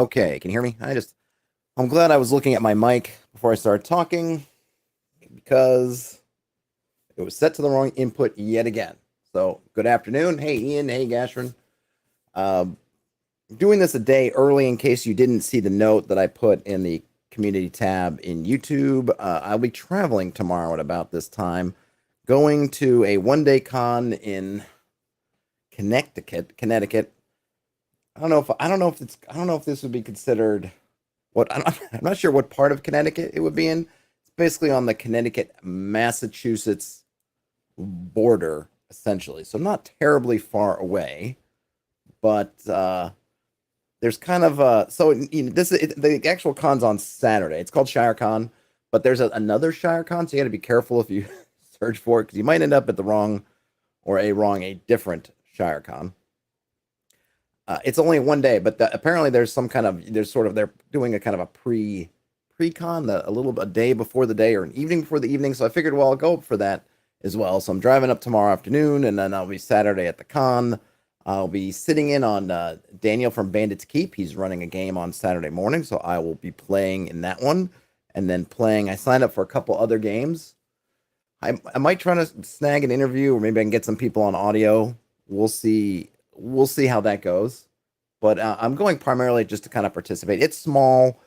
Okay, can you hear me? I'm glad I was looking at my mic before I started talking because it was set to the wrong input yet again. So, good afternoon. Hey, Ian. Hey, Gashrin. Um, Doing this a day early in case you didn't see the note that I put in the community tab in YouTube. I'll be traveling tomorrow at about this time, going to a one-day con in Connecticut. I don't know if this would be considered I'm not sure what part of Connecticut it would be in. It's basically on the Connecticut Massachusetts border, essentially. So not terribly far away, but there's kind of the actual con's on Saturday. It's called ShireCon, but there's another ShireCon, so you got to be careful if you search for it because you might end up at the wrong or a different ShireCon. It's only one day, but apparently they're doing a kind of a pre-con a day before the day or an evening before the evening. So I figured, well, I'll go for that as well. So I'm driving up tomorrow afternoon, and then I'll be Saturday at the con. I'll be sitting in on Daniel from Bandits Keep. He's running a game on Saturday morning, so I will be playing in that one, and then playing. I signed up for a couple other games. I might try to snag an interview, or maybe I can get some people on audio. We'll see how that goes. But I'm going primarily just to kind of participate. It's small.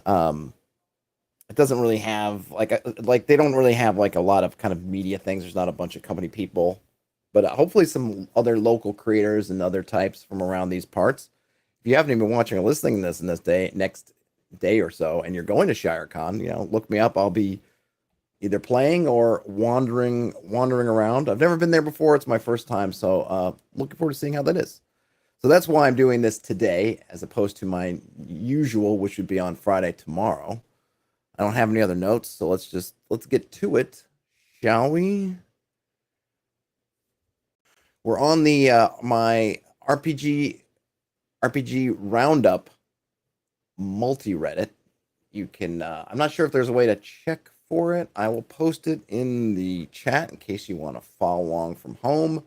It doesn't really have like they don't really have like a lot of kind of media things. There's not a bunch of company people, but hopefully some other local creators and other types from around these parts. If you haven't even been watching or listening to this next day or so, and you're going to ShireCon, look me up. I'll be either playing or wandering around. I've never been there before. It's my first time, so looking forward to seeing how that is. So that's why I'm doing this today, as opposed to my usual, which would be on Friday tomorrow. I don't have any other notes, so let's get to it, shall we? We're on the my RPG roundup multi-Reddit. You can I'm not sure if there's a way to check for it. I will post it in the chat in case you want to follow along from home.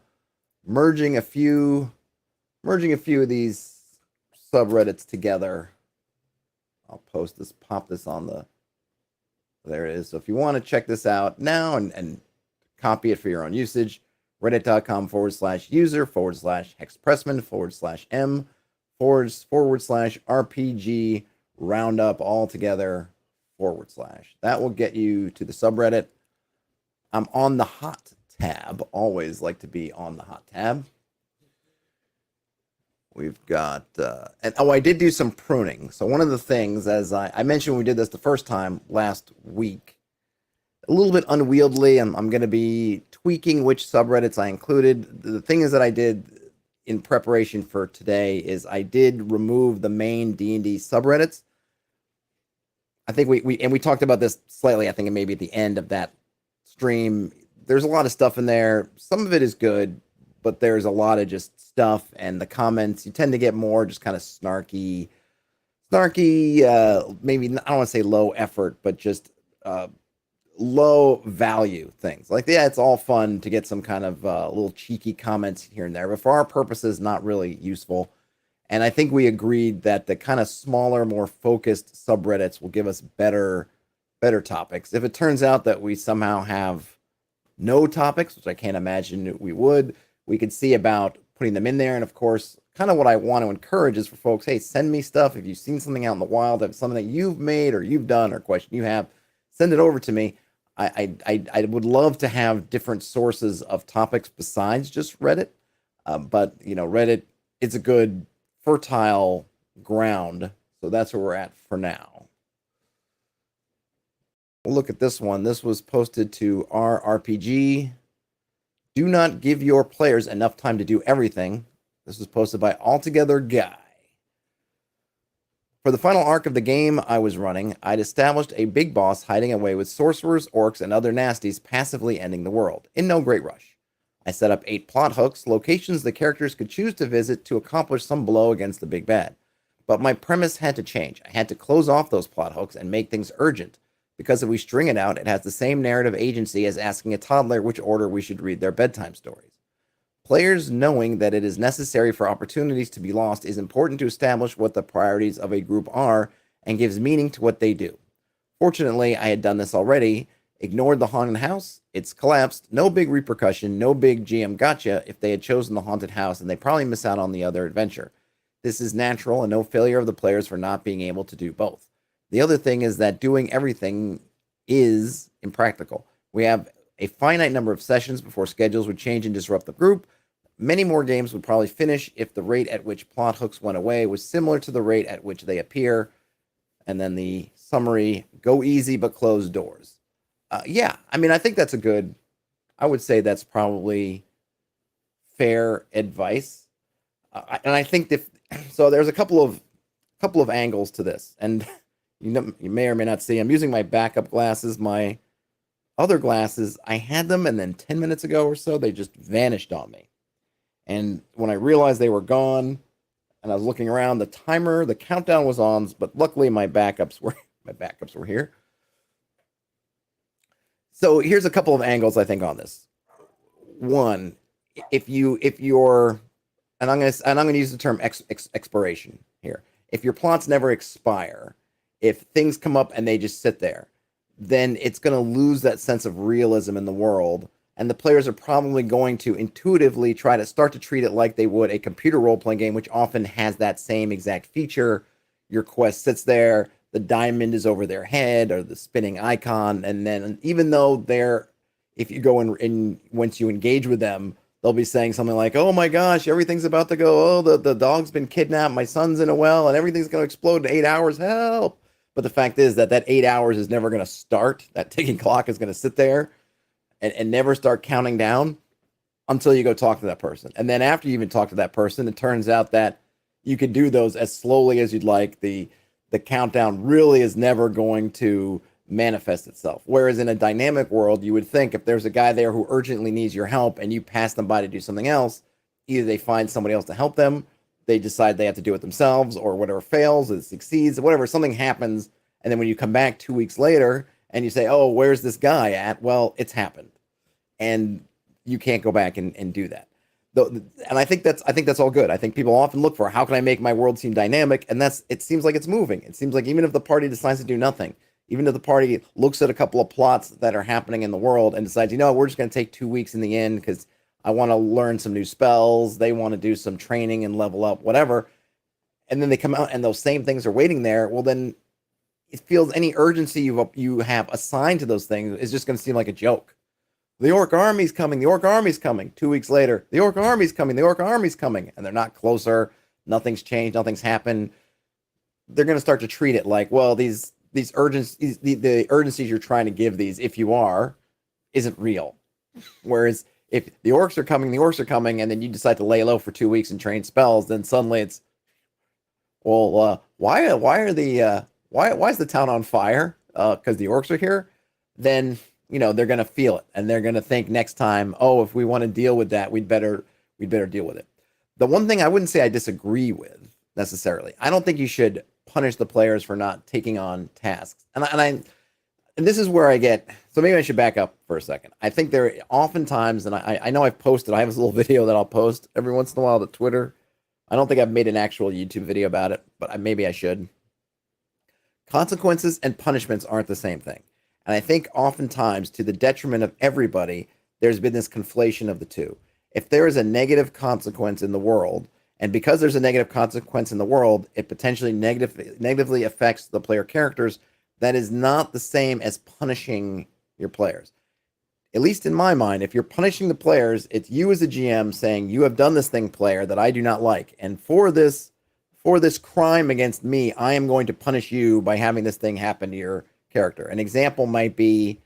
Merging a few of these subreddits together. I'll pop this on there it is. So if you want to check this out now and copy it for your own usage, reddit.com/user/hexpressman/m/RPG roundup all together / that will get you to the subreddit. I'm on the hot tab. Always like to be on the hot tab. We've got I did do some pruning. So one of the things, as I mentioned when we did this the first time last week, a little bit unwieldy. I'm going to be tweaking which subreddits I included. The thing is that I did in preparation for today is I did remove the main D&D subreddits. I think we talked about this slightly, I think maybe at the end of that stream. There's a lot of stuff in there. Some of it is good, but there's a lot of just stuff, and the comments, you tend to get more just kind of snarky, maybe, I don't want to say low effort, but just low value things. Like, yeah, it's all fun to get some kind of little cheeky comments here and there, but for our purposes, not really useful. And I think we agreed that the kind of smaller, more focused subreddits will give us better topics. If it turns out that we somehow have no topics, which I can't imagine we could see about putting them in there. And of course, kind of what I want to encourage is for folks, hey, send me stuff. If you've seen something out in the wild, if it's something that you've made or you've done or question you have, send it over to me. I would love to have different sources of topics besides just Reddit. But, Reddit, it's a good fertile ground. So that's where we're at for now. We'll look at this one. This was posted to our RPG. Do not give your players enough time to do everything. This was posted by Altogether Guy. For the final arc of the game I was running, I'd established a big boss hiding away with sorcerers, orcs, and other nasties passively ending the world, in no great rush. I set up 8 plot hooks, locations the characters could choose to visit to accomplish some blow against the big bad. But my premise had to change. I had to close off those plot hooks and make things urgent, because if we string it out, it has the same narrative agency as asking a toddler which order we should read their bedtime stories. Players knowing that it is necessary for opportunities to be lost is important to establish what the priorities of a group are and gives meaning to what they do. Fortunately, I had done this already, ignored the haunted house, it's collapsed, no big repercussion, no big GM gotcha if they had chosen the haunted house, and they probably miss out on the other adventure. This is natural and no failure of the players for not being able to do both. The other thing is that doing everything is impractical. We have a finite number of sessions before schedules would change and disrupt the group. Many more games would probably finish if the rate at which plot hooks went away was similar to the rate at which they appear. And then the summary, go easy but close doors. Yeah, I mean, I think that's I would say that's probably fair advice. And I think so there's a couple of angles to this. And you may or may not see, I'm using my backup glasses. My other glasses, I had them, and then 10 minutes ago or so, they just vanished on me. And when I realized they were gone, and I was looking around, the countdown was on, but luckily my backups were here. So here's a couple of angles I think on this. One, if you're, and I'm gonna use the term expiration here. If your plots never expire, if things come up and they just sit there, then it's going to lose that sense of realism in the world. And the players are probably going to intuitively try to start to treat it like they would a computer role-playing game, which often has that same exact feature. Your quest sits there, the diamond is over their head, or the spinning icon, and then even though if you go in once you engage with them, they'll be saying something like, oh my gosh, everything's about to go, oh, the dog's been kidnapped, my son's in a well, and everything's going to explode in 8 hours, help. But the fact is that 8 hours is never going to start. That ticking clock is going to sit there and never start counting down until you go talk to that person. And then after you even talk to that person, it turns out that you can do those as slowly as you'd like. The countdown really is never going to manifest itself. Whereas in a dynamic world, you would think if there's a guy there who urgently needs your help and you pass them by to do something else, either they find somebody else to help them, they decide they have to do it themselves, or whatever fails, it succeeds, whatever, something happens. And then when you come back 2 weeks later and you say, oh, where's this guy at? Well, it's happened. And you can't go back and do that. And I think that's all good. I think people often look for, how can I make my world seem dynamic? And it seems like it's moving. It seems like even if the party decides to do nothing, even if the party looks at a couple of plots that are happening in the world and decides, we're just going to take 2 weeks in the end because I want to learn some new spells. They want to do some training and level up, whatever. And then they come out and those same things are waiting there. Well, then it feels any urgency you have assigned to those things is just going to seem like a joke. The orc army's coming. The orc army's coming. 2 weeks later, the orc army's coming. The orc army's coming. And they're not closer. Nothing's changed. Nothing's happened. They're going to start to treat it like, well, these urgencies, the urgencies you're trying to give these, if you are, isn't real. Whereas if the orcs are coming, and then you decide to lay low for 2 weeks and train spells, then suddenly it's, well, why is the town on fire? Because the orcs are here. Then they're going to feel it, and they're going to think next time, oh, if we want to deal with that, we'd better deal with it. The one thing I wouldn't say I disagree with necessarily, I don't think you should punish the players for not taking on tasks. And this is where I get, so maybe I should back up for a second. I think there oftentimes, and I know I have this little video that I'll post every once in a while to Twitter. I don't think I've made an actual YouTube video about it, but maybe I should. Consequences and punishments aren't the same thing. And I think oftentimes, to the detriment of everybody, there's been this conflation of the two. If there is a negative consequence in the world, and because there's a negative consequence in the world, it potentially negatively affects the player characters, that is not the same as punishing your players. At least in my mind, if you're punishing the players, it's you as a GM saying, you have done this thing, player, that I do not like. And for this crime against me, I am going to punish you by having this thing happen to your character. An example might be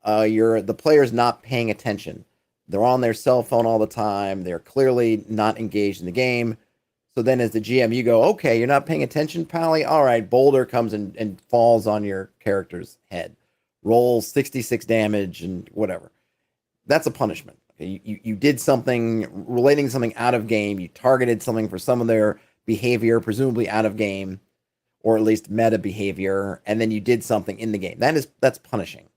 the player's not paying attention. They're on their cell phone all the time. They're clearly not engaged in the game. So then as the GM, you go, okay, you're not paying attention, Pally? All right, boulder comes and falls on your character's head. Rolls 66 damage and whatever. That's a punishment. Okay? You did something, relating something out of game. You targeted something for some of their behavior, presumably out of game, or at least meta behavior, and then you did something in the game. That's punishing.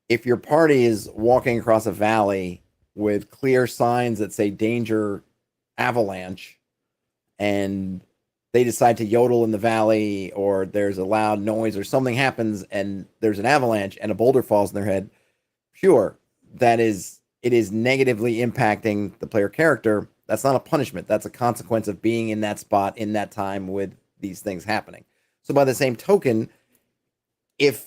If your party is walking across a valley with clear signs that say danger, avalanche, and they decide to yodel in the valley, or there's a loud noise or something happens and there's an avalanche and a boulder falls in their head, sure, it is negatively impacting the player character. That's not a punishment. That's a consequence of being in that spot in that time with these things happening. So by the same token, if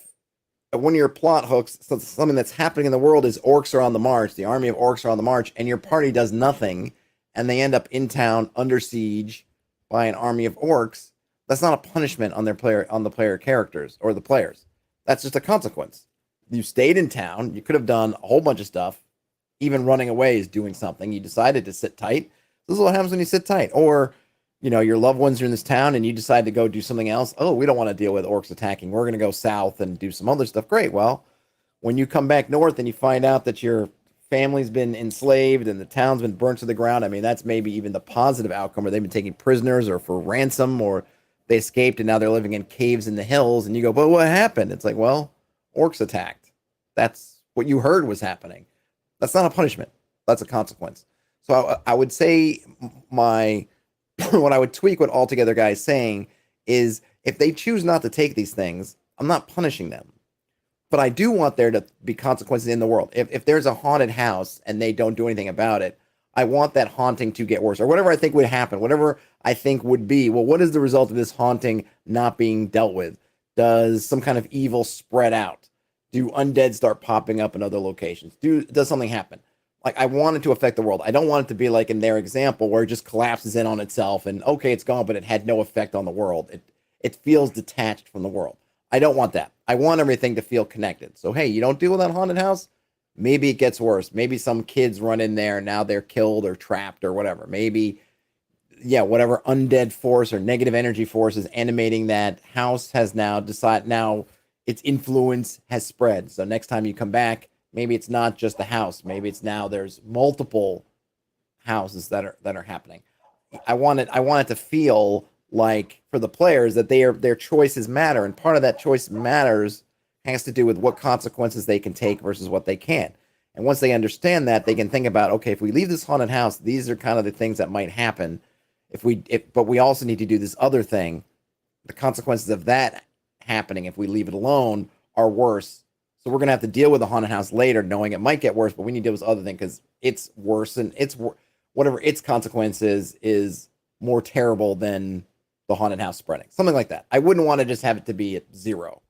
one of your plot hooks, something that's happening in the world is orcs are on the march, the army of orcs are on the march, and your party does nothing, and they end up in town under siege by an army of orcs, that's not a punishment on the player characters or the players. That's just a consequence. You stayed in town. You could have done a whole bunch of stuff. Even running away is doing something. You decided to sit tight. This is what happens when you sit tight. Or, your loved ones are in this town and you decide to go do something else. Oh, we don't want to deal with orcs attacking. We're going to go south and do some other stuff. Great. Well, when you come back north and you find out that your family's been enslaved and the town's been burnt to the ground, I mean, that's maybe even the positive outcome where they've been taken prisoners or for ransom, or they escaped and now they're living in caves in the hills. And you go, but what happened? It's like, well, orcs attacked. That's what you heard was happening. That's not a punishment. That's a consequence. So I would say what I would tweak what Altogether Guy is saying is if they choose not to take these things, I'm not punishing them. But I do want there to be consequences in the world. If there's a haunted house and they don't do anything about it, I want that haunting to get worse, or whatever I think would happen, whatever I think would be. Well, what is the result of this haunting not being dealt with? Does some kind of evil spread out? Do undead start popping up in other locations? Does something happen? Like, I want it to affect the world. I don't want it to be like in their example where it just collapses in on itself and, okay, it's gone, but it had no effect on the world. It feels detached from the world. I don't want that. I want everything to feel connected. So, hey, you don't deal with that haunted house? Maybe it gets worse. Maybe some kids run in there and now they're killed or trapped or whatever. Maybe, whatever undead force or negative energy force is animating that house has now its influence has spread. So next time you come back, maybe it's not just the house. Maybe it's now there's multiple houses that are happening. I want it to feel like for the players that their choices matter, and part of that choice matters has to do with what consequences they can take versus what they can't. And once they understand that, they can think about, okay, if we leave this haunted house, these are kind of the things that might happen. But we also need to do this other thing. The consequences of that happening, if we leave it alone, are worse. So we're going to have to deal with the haunted house later, knowing it might get worse, but we need to deal with this other thing because it's worse, and whatever its consequences is more terrible than the haunted house spreading. Something like that. I wouldn't want to just have it to be at 0.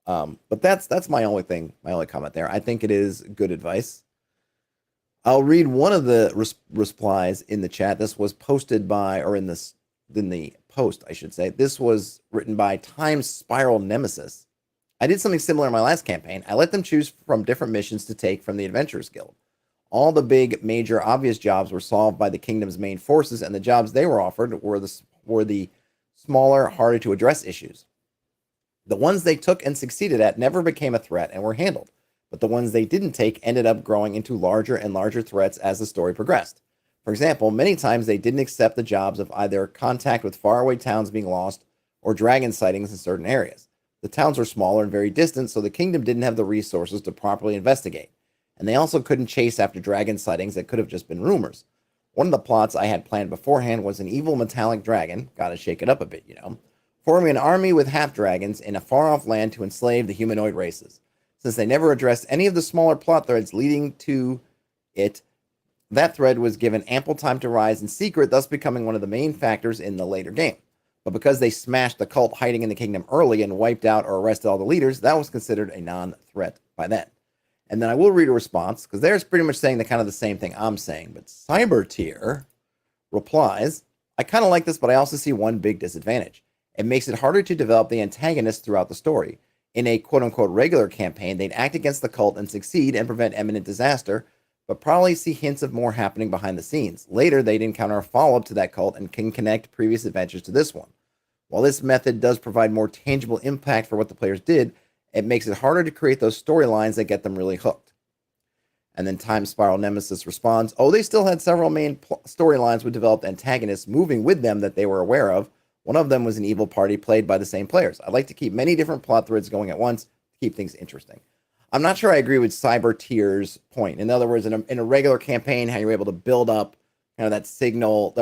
But that's my only comment there. I think it is good advice. I'll read one of the replies in the chat. This was posted by, or in the post, I should say. This was written by Time Spiral Nemesis. I did something similar in my last campaign. I let them choose from different missions to take from the Adventurers Guild. All the big, major, obvious jobs were solved by the kingdom's main forces, and the jobs they were offered were the smaller, harder to address issues. The ones they took and succeeded at never became a threat and were handled, but the ones they didn't take ended up growing into larger and larger threats as the story progressed. For example, many times they didn't accept the jobs of either contact with faraway towns being lost or dragon sightings in certain areas. The towns were smaller and very distant, so the kingdom didn't have the resources to properly investigate. And they also couldn't chase after dragon sightings that could have just been rumors. One of the plots I had planned beforehand was an evil metallic dragon, gotta shake it up a bit, forming an army with half-dragons in a far-off land to enslave the humanoid races. Since they never addressed any of the smaller plot threads leading to it, that thread was given ample time to rise in secret, thus becoming one of the main factors in the later game. But because they smashed the cult hiding in the kingdom early and wiped out or arrested all the leaders, that was considered a non-threat by then. And then I will read a response, because they're pretty much saying the same thing I'm saying. But Cybertier replies, I kind of like this, but I also see one big disadvantage. It makes it harder to develop the antagonists throughout the story. In a quote-unquote regular campaign, they'd act against the cult and succeed and prevent imminent disaster, but probably see hints of more happening behind the scenes. Later, they'd encounter a follow-up to that cult and can connect previous adventures to this one. While this method does provide more tangible impact for what the players did, it makes it harder to create those storylines that get them really hooked. And then Time Spiral Nemesis responds, they still had several main storylines with developed antagonists moving with them that they were aware of. One of them was an evil party played by the same players. I'd like to keep many different plot threads going at once to keep things interesting. I'm not sure I agree with Cyber Tier's point. In other words, in a regular campaign, how you're able to build up kind of that single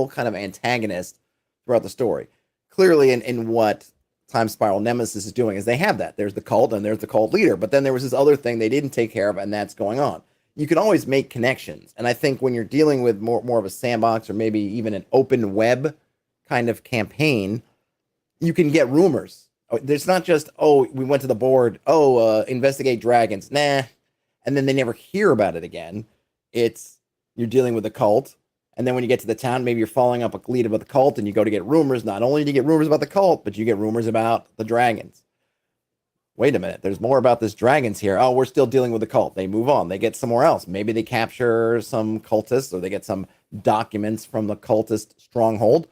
kind of antagonist throughout the story. Clearly, in what Time Spiral Nemesis is doing is they have that. There's the cult and there's the cult leader, but then there was this other thing they didn't take care of, and that's going on. You can always make connections, and I think when you're dealing with more of a sandbox or maybe even an open web kind of campaign, you can get rumors. There's not just, oh, we went to the board, investigate dragons, nah, and then they never hear about it again. It's you're dealing with a cult, and then when you get to the town, maybe you're following up a lead about the cult, and you go to get rumors. Not only do you get rumors about the cult, but you get rumors about the dragons. Wait a minute, there's more about this dragons here. Oh, we're still dealing with the cult. They move on. They get somewhere else. Maybe they capture some cultists, or they get some documents from the cultist stronghold.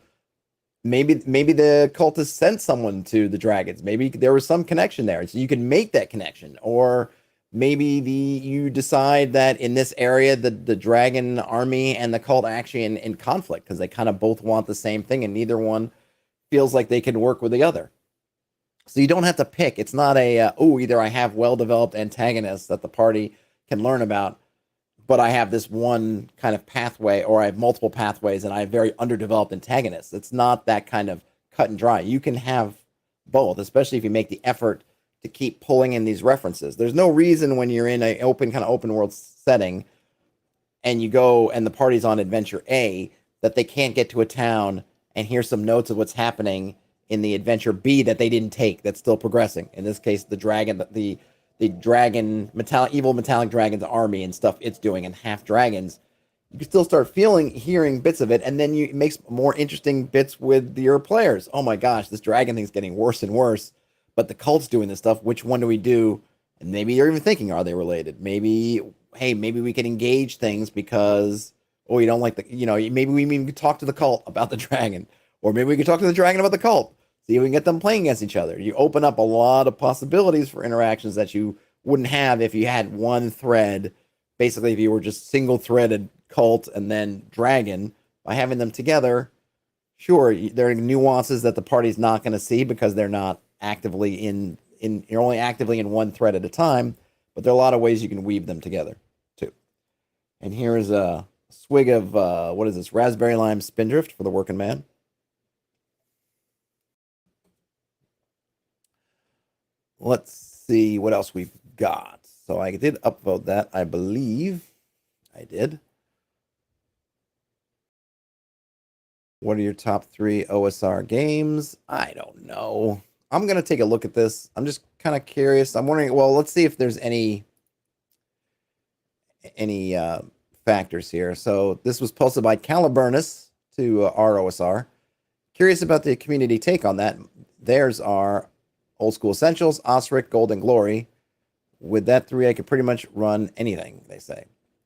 Maybe the cultists sent someone to the dragons. Maybe there was some connection there, so you can make that connection. Or maybe you decide that in this area the dragon army and the cult are actually in conflict because they kind of both want the same thing, and neither one feels like they can work with the other. So you don't have to pick. It's not either I have well-developed antagonists that the party can learn about, but I have this one kind of pathway, or I have multiple pathways, and I have very underdeveloped antagonists. It's not that kind of cut and dry. You can have both, especially if you make the effort to keep pulling in these references. There's no reason when you're in an open world setting and you go and the party's on adventure A that they can't get to a town and hear some notes of what's happening in the adventure B that they didn't take, that's still progressing. In this case, the dragon, the dragon, evil metallic dragon's army and stuff it's doing, and half dragons. You can still start hearing bits of it, and then it makes more interesting bits with your players. Oh my gosh, this dragon thing's getting worse and worse, but the cult's doing this stuff. Which one do we do? And maybe you're even thinking, are they related? Maybe we can engage things because, you don't like maybe we could talk to the cult about the dragon, or maybe we could talk to the dragon about the cult. See if we can get them playing against each other. You open up a lot of possibilities for interactions that you wouldn't have if you had one thread. Basically, if you were just single-threaded cult and then dragon, by having them together, sure, there are nuances that the party's not going to see because they're not actively you're only actively in one thread at a time, but there are a lot of ways you can weave them together, too. And here's a swig of, what is this, raspberry lime spindrift for the working man. Let's see what else we've got. So I did upvote that. I believe I did. What are your top 3 OSR games? I don't know. I'm going to take a look at this. I'm just kind of curious. I'm wondering, well, let's see if there's any factors here. So this was posted by Caliburnus to our OSR. Curious about the community take on that. Theirs are Old School Essentials, Osric, Golden Glory. With that 3, I could pretty much run anything, they say.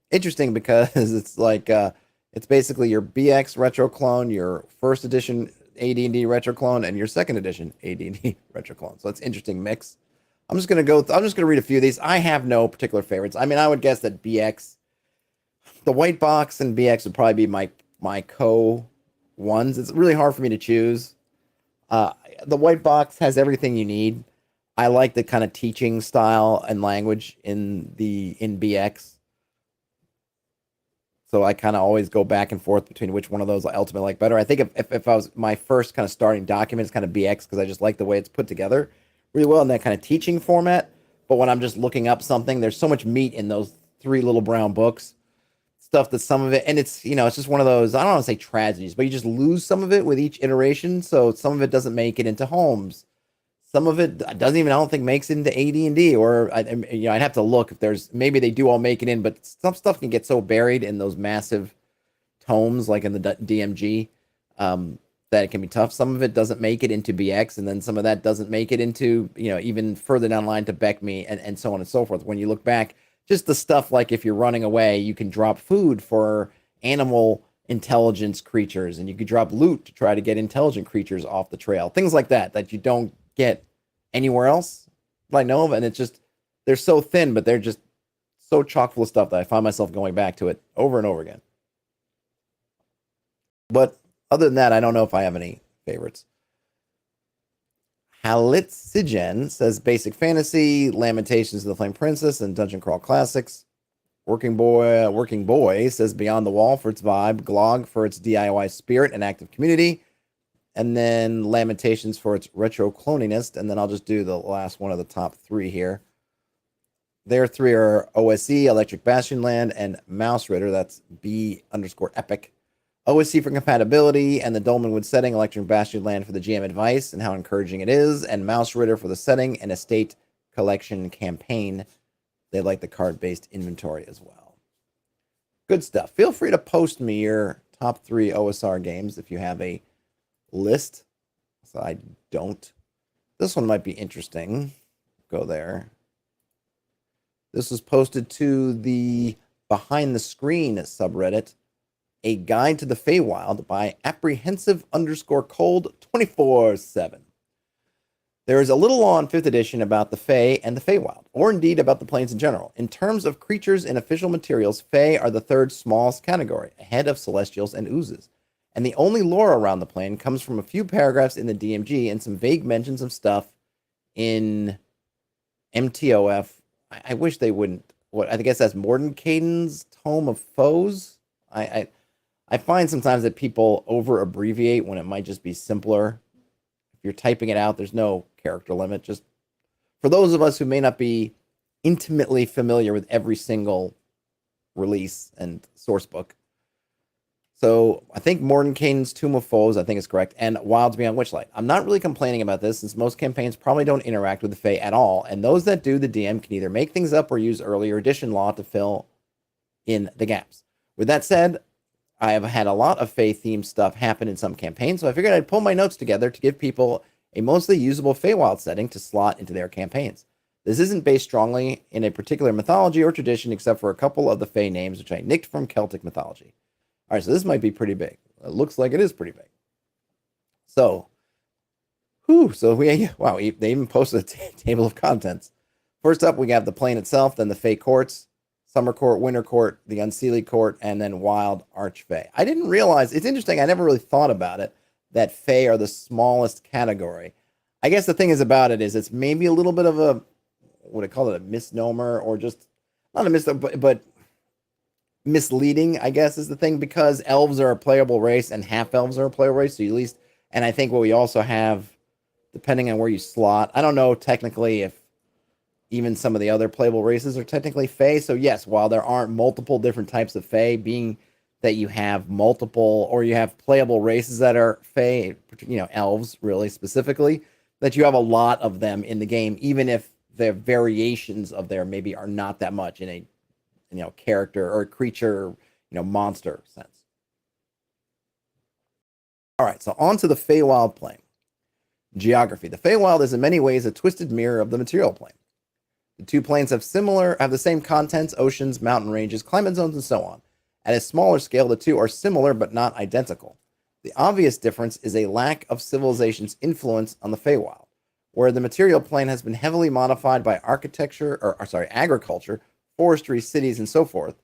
Interesting because it's like, it's basically your BX retro clone, your first edition AD&D retro clone, and your second edition AD&D retro clone. So it's an interesting mix. I'm just going to read a few of these. I have no particular favorites. I mean, I would guess that BX, the white box and BX would probably be my co-ones. It's really hard for me to choose. The white box has everything you need. I like the kind of teaching style and language in BX. So I kind of always go back and forth between which one of those I ultimately like better. I think if I was my first kind of starting document is kind of BX because I just like the way it's put together really well in that kind of teaching format. But when I'm just looking up something, there's so much meat in those 3 little brown books. Stuff that some of it, and it's it's just one of those, I don't want to say tragedies, but you just lose some of it with each iteration. So some of it doesn't make it into Holmes, some of it doesn't even, I don't think, makes it into AD&D, or I'd have to look if there's, maybe they do all make it in, but some stuff can get so buried in those massive tomes like in the DMG that it can be tough. Some of it doesn't make it into BX, and then some of that doesn't make it into even further down the line to BECME and so on and so forth. When you look back, just the stuff like if you're running away, you can drop food for animal intelligence creatures, and you could drop loot to try to get intelligent creatures off the trail. Things like that you don't get anywhere else that I know of. And it's just, they're so thin, but they're just so chock full of stuff that I find myself going back to it over and over again. But other than that, I don't know if I have any favorites. Halitsigen says basic fantasy, Lamentations of the Flame Princess, and Dungeon Crawl Classics. Working Boy says Beyond the Wall for its vibe, Glog for its DIY spirit and active community, and then Lamentations for its retro cloniness. And then I'll just do the last one of the top three here. Their three are OSE, Electric Bastion Land, and Mouse Ritter. That's B_epic. OSC for compatibility, and the Dolmenwood setting, Electric Bastion Land for the GM advice and how encouraging it is, and Mouse Ritter for the setting and estate collection campaign. They like the card-based inventory as well. Good stuff. Feel free to post me your top 3 OSR games if you have a list. So I don't. This one might be interesting. Go there. This was posted to the Behind the Screen subreddit. A Guide to the Feywild by apprehensive_cold 24/7. There is a little law in 5th edition about the Fey and the Feywild, or indeed about the planes in general. In terms of creatures in official materials, Fey are the 3rd smallest category, ahead of Celestials and Oozes. And the only lore around the plane comes from a few paragraphs in the DMG and some vague mentions of stuff in MTOF. I wish they wouldn't. I guess that's Mordenkainen's Tome of Foes. I find sometimes that people over-abbreviate when it might just be simpler. If you're typing it out, there's no character limit. Just for those of us who may not be intimately familiar with every single release and source book. So I think Mordenkainen's Tomb of Foes, I think is correct, and Wilds Beyond Witchlight. I'm not really complaining about this, since most campaigns probably don't interact with the Fae at all, and those that do, the DM can either make things up or use earlier edition law to fill in the gaps. With that said, I have had a lot of Fae-themed stuff happen in some campaigns, so I figured I'd pull my notes together to give people a mostly usable Feywild setting to slot into their campaigns. This isn't based strongly in a particular mythology or tradition, except for a couple of the Fae names, which I nicked from Celtic mythology. All right, so this might be pretty big. It looks like it is pretty big. So, wow, they even posted a table of contents. First up, we have the plane itself, then the Fae courts, Summer Court, Winter Court, the Unseelie Court, and then Wild Archfey. I didn't realize, it's interesting, I never really thought about it, that Fae are the smallest category. I guess the thing is about it is it's maybe a little bit of a, what I call it, a misnomer, or just, not a misnomer, but misleading, I guess, is the thing, because elves are a playable race and half-elves are a playable race, so at least, and I think what we also have, depending on where you slot, I don't know technically if even some of the other playable races are technically Fae. So yes, while there aren't multiple different types of Fae, being that you have multiple, or you have playable races that are Fae, elves really specifically, that you have a lot of them in the game, even if the variations of there maybe are not that much in a, character or creature, monster sense. All right, so on to the Feywild plane. Geography. The Feywild is in many ways a twisted mirror of the material plane. The two planes have the same contents, oceans, mountain ranges, climate zones, and so on. At a smaller scale, the two are similar but not identical. The obvious difference is a lack of civilization's influence on the Feywild, where the material plane has been heavily modified by agriculture, forestry, cities, and so forth.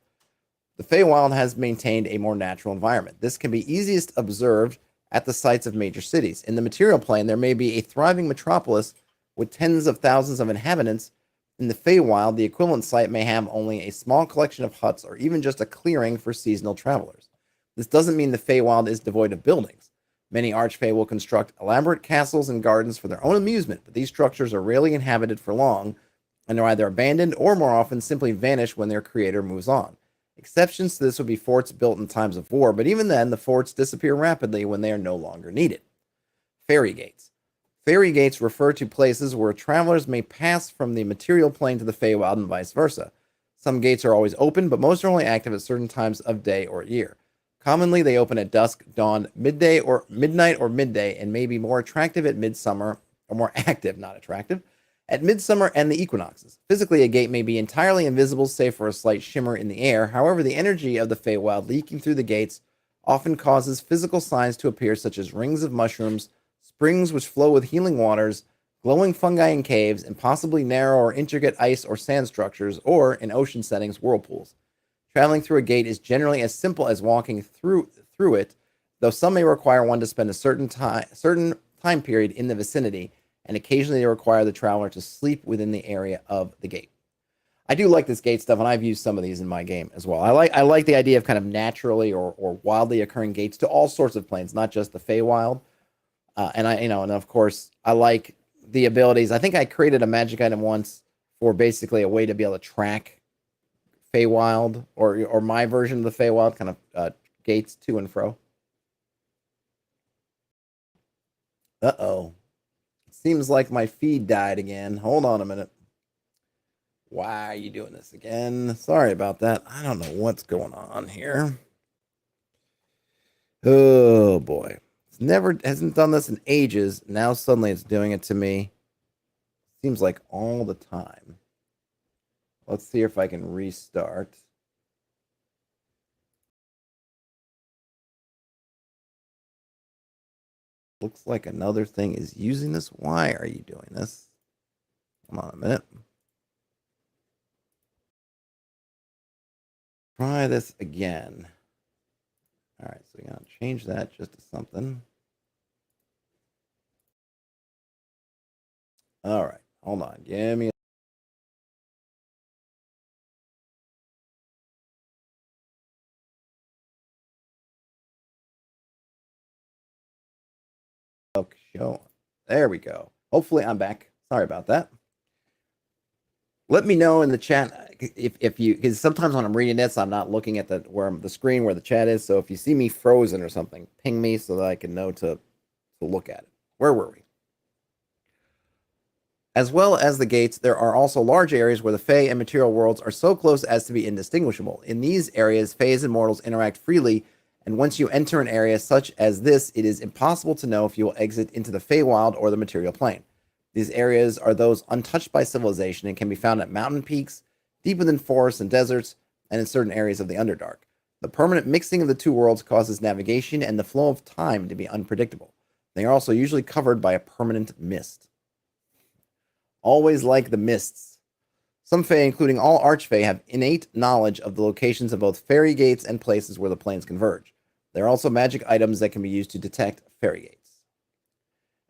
The Feywild has maintained a more natural environment. This can be easiest observed at the sites of major cities. In the material plane, there may be a thriving metropolis with tens of thousands of inhabitants. In the Feywild, the equivalent site may have only a small collection of huts or even just a clearing for seasonal travelers. This doesn't mean the Feywild is devoid of buildings. Many Archfey will construct elaborate castles and gardens for their own amusement, but these structures are rarely inhabited for long and are either abandoned or more often simply vanish when their creator moves on. Exceptions to this would be forts built in times of war, but even then, the forts disappear rapidly when they are no longer needed. Fairy gates. Fairy gates refer to places where travelers may pass from the material plane to the Feywild and vice versa. Some gates are always open, but most are only active at certain times of day or year. Commonly, they open at dusk, dawn, midnight, or midday, and may be more attractive at midsummer, or more active, not attractive, at midsummer and the equinoxes. Physically, a gate may be entirely invisible, save for a slight shimmer in the air. However, the energy of the Feywild leaking through the gates often causes physical signs to appear, such as rings of mushrooms, springs which flow with healing waters, glowing fungi in caves, and possibly narrow or intricate ice or sand structures, or, in ocean settings, whirlpools. Traveling through a gate is generally as simple as walking through it, though some may require one to spend a certain time period in the vicinity, and occasionally they require the traveler to sleep within the area of the gate. I do like this gate stuff, and I've used some of these in my game as well. I like the idea of kind of naturally or wildly occurring gates to all sorts of planes, not just the Feywild. And of course, I like the abilities. I think I created a magic item once for basically a way to be able to track Feywild or my version of the Feywild kind of gates to and fro. Uh-oh. Seems like my feed died again. Hold on a minute. Why are you doing this again? Sorry about that. I don't know what's going on here. Oh boy. Hasn't done this in ages. Now suddenly it's doing it to me. Seems like all the time. Let's see if I can restart. Looks like another thing is using this. Why are you doing this? Come on a minute. Try this again. All right, so we're going to change that just to something. All right, hold on. Give me a show. There we go. Hopefully I'm back. Sorry about that. Let me know in the chat if you, because sometimes when I'm reading this, I'm not looking at the screen where the chat is. So if you see me frozen or something, ping me so that I can know to look at it. Where were we? As well as the gates, there are also large areas where the Fey and material worlds are so close as to be indistinguishable. In these areas, Feys and mortals interact freely, and once you enter an area such as this, it is impossible to know if you will exit into the Feywild or the material plane. These areas are those untouched by civilization and can be found at mountain peaks, deep within forests and deserts, and in certain areas of the Underdark. The permanent mixing of the two worlds causes navigation and the flow of time to be unpredictable. They are also usually covered by a permanent mist. Always like the mists. Some Fae, including all Archfey, have innate knowledge of the locations of both fairy gates and places where the planes converge. There are also magic items that can be used to detect fairy gates.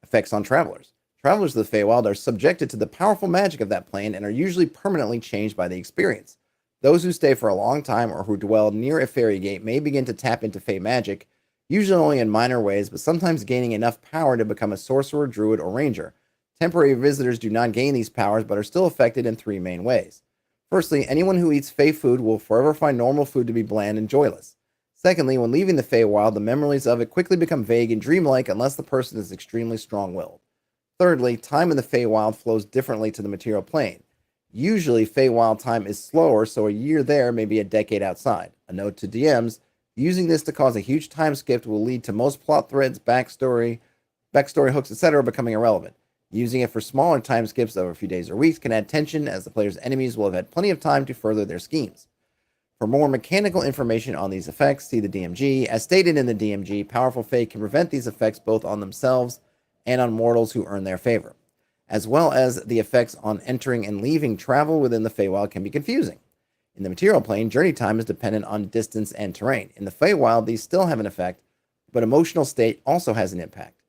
Effects on travelers. Travelers of the Feywild are subjected to the powerful magic of that plane and are usually permanently changed by the experience. Those who stay for a long time or who dwell near a fairy gate may begin to tap into Fey magic, usually only in minor ways, but sometimes gaining enough power to become a sorcerer, druid, or ranger. Temporary visitors do not gain these powers, but are still affected in three main ways. Firstly, anyone who eats Fey food will forever find normal food to be bland and joyless. Secondly, when leaving the Feywild, the memories of it quickly become vague and dreamlike unless the person is extremely strong-willed. Thirdly, time in the Feywild flows differently to the material plane. Usually, Feywild time is slower, so a year there may be a decade outside. A note to DMs, using this to cause a huge time skip will lead to most plot threads, backstory hooks, etc. becoming irrelevant. Using it for smaller time skips of a few days or weeks can add tension, as the player's enemies will have had plenty of time to further their schemes. For more mechanical information on these effects, see the DMG. As stated in the DMG, powerful Fae can prevent these effects both on themselves and on mortals who earn their favor. As well as the effects on entering and leaving travel within the Feywild can be confusing. In the material plane, journey time is dependent on distance and terrain. In the Feywild, these still have an effect, but emotional state also has an impact.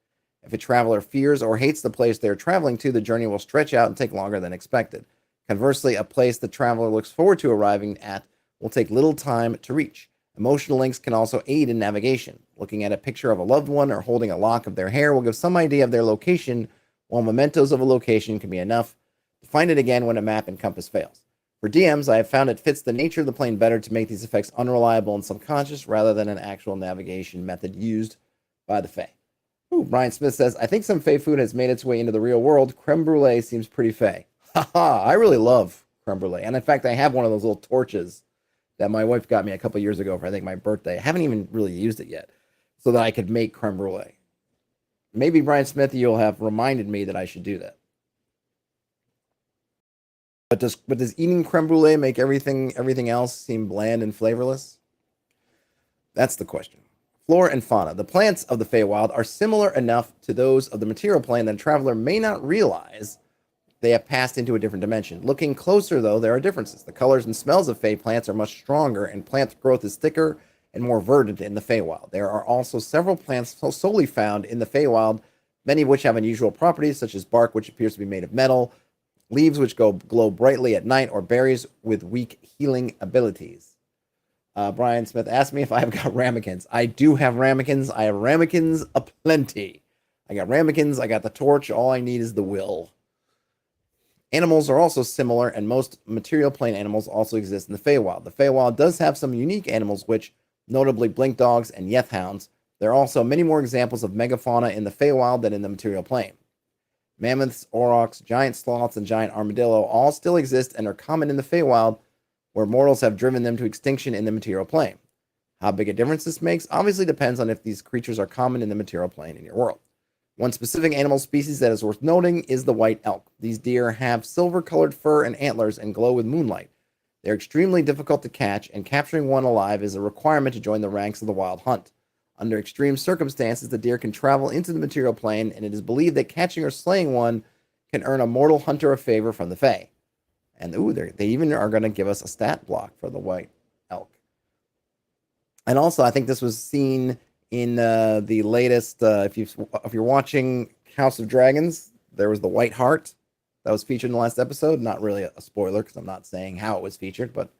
If a traveler fears or hates the place they are traveling to, the journey will stretch out and take longer than expected. Conversely, a place the traveler looks forward to arriving at will take little time to reach. Emotional links can also aid in navigation. Looking at a picture of a loved one or holding a lock of their hair will give some idea of their location, while mementos of a location can be enough to find it again when a map and compass fails. For DMs, I have found it fits the nature of the plane better to make these effects unreliable and subconscious rather than an actual navigation method used by the Fae. Ooh, Brian Smith says, I think some Fae food has made its way into the real world. Creme brulee seems pretty Fae. Haha, I really love creme brulee. And in fact, I have one of those little torches that my wife got me a couple years ago for, I think, my birthday. I haven't even really used it yet so that I could make creme brulee. Maybe, Brian Smith, you'll have reminded me that I should do that. But does eating creme brulee make everything else seem bland and flavorless? That's the question. Flora and fauna. The plants of the Feywild are similar enough to those of the material plane that a traveler may not realize they have passed into a different dimension. Looking closer, though, there are differences. The colors and smells of Fey plants are much stronger, and plant growth is thicker and more verdant in the Feywild. There are also several plants solely found in the Feywild many of which have unusual properties, such as bark, which appears to be made of metal, leaves which glow brightly at night, or berries with weak healing abilities. Brian Smith asked me if I've got ramekins. I do have ramekins. I have ramekins aplenty. I got ramekins. I got the torch. All I need is the will. Animals are also similar, and most material plane animals also exist in the Feywild. The Feywild does have some unique animals, which, notably blink dogs and yeth hounds. There are also many more examples of megafauna in the Feywild than in the material plane. Mammoths, aurochs, giant sloths, and giant armadillo all still exist and are common in the Feywild, where mortals have driven them to extinction in the material plane. How big a difference this makes obviously depends on if these creatures are common in the material plane in your world. One specific animal species that is worth noting is the white elk. These deer have silver-colored fur and antlers and glow with moonlight. They're extremely difficult to catch, and capturing one alive is a requirement to join the ranks of the wild hunt. Under extreme circumstances, the deer can travel into the material plane, and it is believed that catching or slaying one can earn a mortal hunter a favor from the Fae. And they even are going to give us a stat block for the white elk. And also, I think this was seen in the latest, if you're watching House of Dragons, there was the White Hart that was featured in the last episode. Not really a spoiler, because I'm not saying how it was featured, but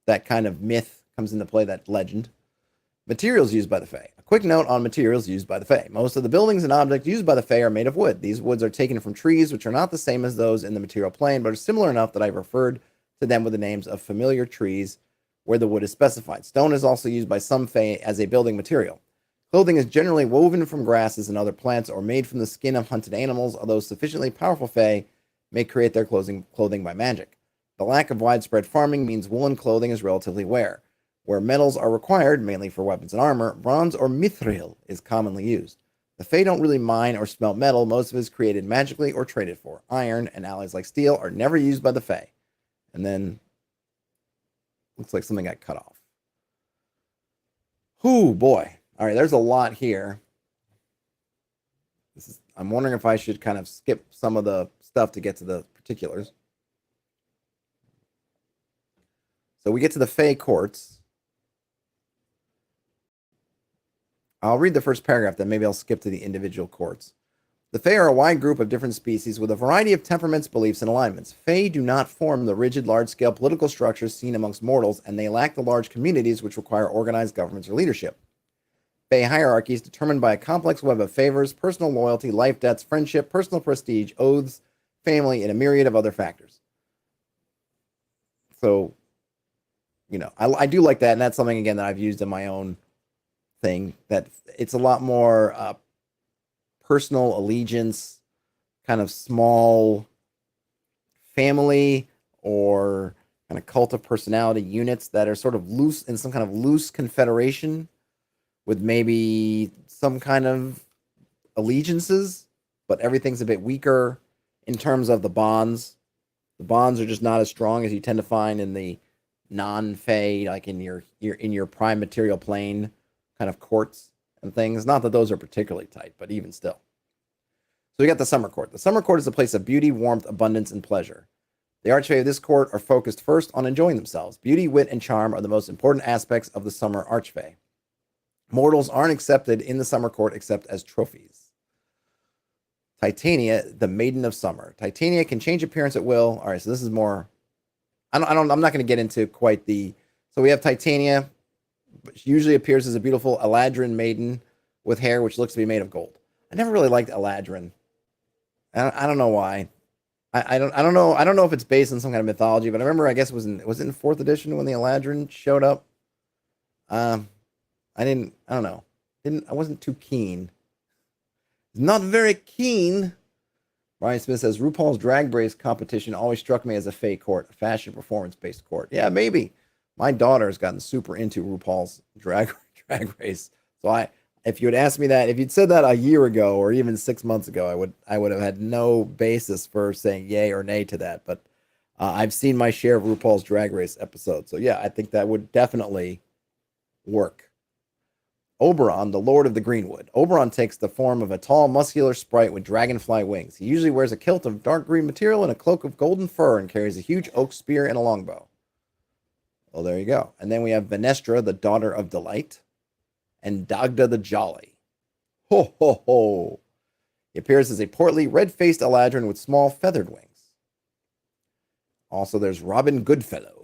that kind of myth comes into play, that legend. Materials used by the Fae. A quick note on materials used by the Fae. Most of the buildings and objects used by the Fae are made of wood. These woods are taken from trees, which are not the same as those in the material plane, but are similar enough that I've referred to them with the names of familiar trees where the wood is specified. Stone is also used by some Fae as a building material. Clothing is generally woven from grasses and other plants or made from the skin of hunted animals, although sufficiently powerful Fae may create their clothing by magic. The lack of widespread farming means woolen clothing is relatively rare. Where metals are required, mainly for weapons and armor, bronze or mithril is commonly used. The Fae don't really mine or smelt metal. Most of it is created magically or traded for. Iron and alloys like steel are never used by the Fae. And then looks like something got cut off. Whoo, boy. All right, there's a lot here. I'm wondering if I should kind of skip some of the stuff to get to the particulars. So we get to the Fae courts. I'll read the first paragraph, then maybe I'll skip to the individual courts. The Fae are a wide group of different species with a variety of temperaments, beliefs, and alignments. Fae do not form the rigid, large-scale political structures seen amongst mortals, and they lack the large communities which require organized governments or leadership. Fae hierarchy is determined by a complex web of favors, personal loyalty, life debts, friendship, personal prestige, oaths, family, and a myriad of other factors. So, I do like that, and that's something, again, that I've used in my own thing, that it's a lot more personal allegiance, kind of small family or kind of cult of personality units that are sort of loose in some kind of loose confederation with maybe some kind of allegiances, but everything's a bit weaker in terms of the bonds. The bonds are just not as strong as you tend to find in the non-Fae, like in your prime material plane kind of courts and things. Not that those are particularly tight, but even still. So we got the Summer Court. The Summer Court is a place of beauty, warmth, abundance, and pleasure. The Archfey of this court are focused first on enjoying themselves. Beauty, wit, and charm are the most important aspects of the Summer Archfey. Mortals aren't accepted in the Summer Court except as trophies. Titania, the Maiden of Summer. Titania can change appearance at will. All right, so this is more... I'm not going to get into quite the... So we have Titania. She usually appears as a beautiful Eladrin maiden with hair which looks to be made of gold. I never really liked Eladrin. I don't know why. I don't know if it's based on some kind of mythology, but I remember, I guess was it in 4th edition when the Eladrin showed up? I don't know. I wasn't too keen. Not very keen. Ryan Smith says RuPaul's Drag Race competition always struck me as a Fae court, a fashion performance-based court. Yeah, maybe. My daughter's gotten super into RuPaul's drag race. So if you had asked me that, if you'd said that a year ago or even 6 months ago, I would have had no basis for saying yay or nay to that. But I've seen my share of RuPaul's Drag Race episodes. So yeah, I think that would definitely work. Oberon, the Lord of the Greenwood. Oberon takes the form of a tall, muscular sprite with dragonfly wings. He usually wears a kilt of dark green material and a cloak of golden fur and carries a huge oak spear and a longbow. Well, there you go. And then we have Venestra, the Daughter of Delight, and Dagda the Jolly. Ho ho ho! He appears as a portly, red-faced Eladrin with small feathered wings. Also, there's Robin Goodfellow.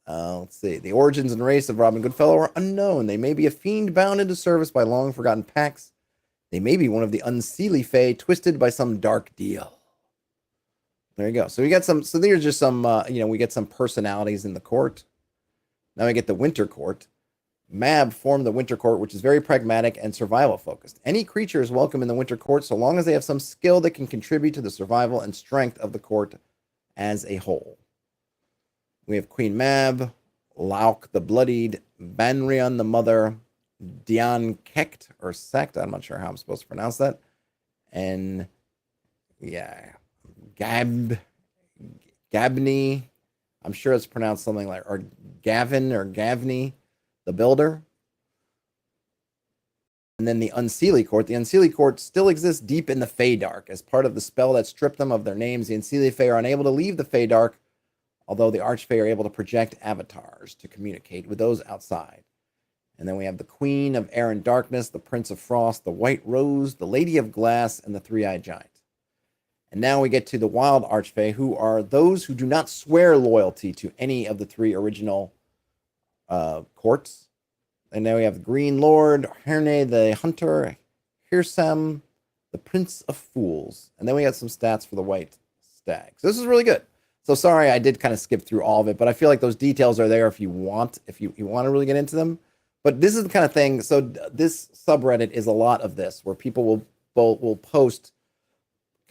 Let's see. The origins and race of Robin Goodfellow are unknown. They may be a fiend bound into service by long-forgotten pacts. They may be one of the unseelie fae twisted by some dark deal. There you go. So we got some. So there's just some. We get some personalities in the court. Now we get the Winter Court. Mab formed the Winter Court, which is very pragmatic and survival focused. Any creature is welcome in the Winter Court so long as they have some skill that can contribute to the survival and strength of the court as a whole. We have Queen Mab, Lauk the Bloodied, Banrion the Mother, Dian Kekt or Sect. I'm not sure how I'm supposed to pronounce that. And yeah, Gabney. I'm sure it's pronounced something like, or Gavin or Gavney, the Builder. And then the Unseelie Court. The Unseelie Court still exists deep in the Feydark. As part of the spell that stripped them of their names, the Unseelie Fae are unable to leave the Feydark, although the Archfey are able to project avatars to communicate with those outside. And then we have the Queen of Air and Darkness, the Prince of Frost, the White Rose, the Lady of Glass, and the Three-Eyed Giant. And now we get to the Wild Archfey, who are those who do not swear loyalty to any of the three original courts. And now we have the Green Lord, Herne the Hunter, Hirsam, the Prince of Fools. And then we got some stats for the White Stag. So this is really good. So sorry, I did kind of skip through all of it, but I feel like those details are there if you want to really get into them. But this is the kind of thing. So this subreddit is a lot of this, where people will post,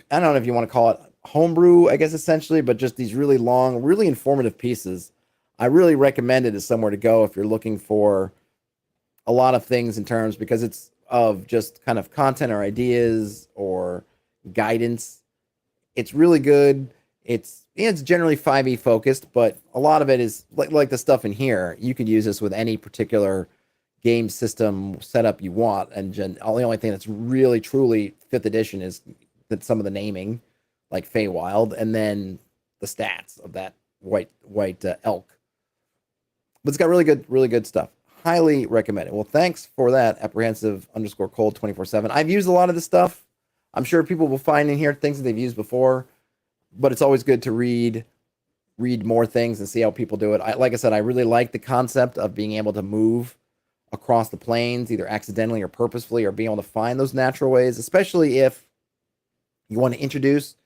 I don't know if you want to call it homebrew, I guess, essentially, but just these really long, really informative pieces. I really recommend it as somewhere to go if you're looking for a lot of things in terms, because it's of just kind of content or ideas or guidance. It's really good. It's generally 5e focused, but a lot of it is like the stuff in here. You could use this with any particular game system setup you want, and the only thing that's really truly 5th edition is that some of the naming, like Feywild, and then the stats of that white elk. But it's got really good stuff. Highly recommend it. Well, thanks for that, apprehensive_cold 24/7. I've used a lot of this stuff. I'm sure people will find in here things that they've used before, but it's always good to read more things and see how people do it. Like I said, I really like the concept of being able to move across the plains, either accidentally or purposefully, or being able to find those natural ways, especially if you want to introduce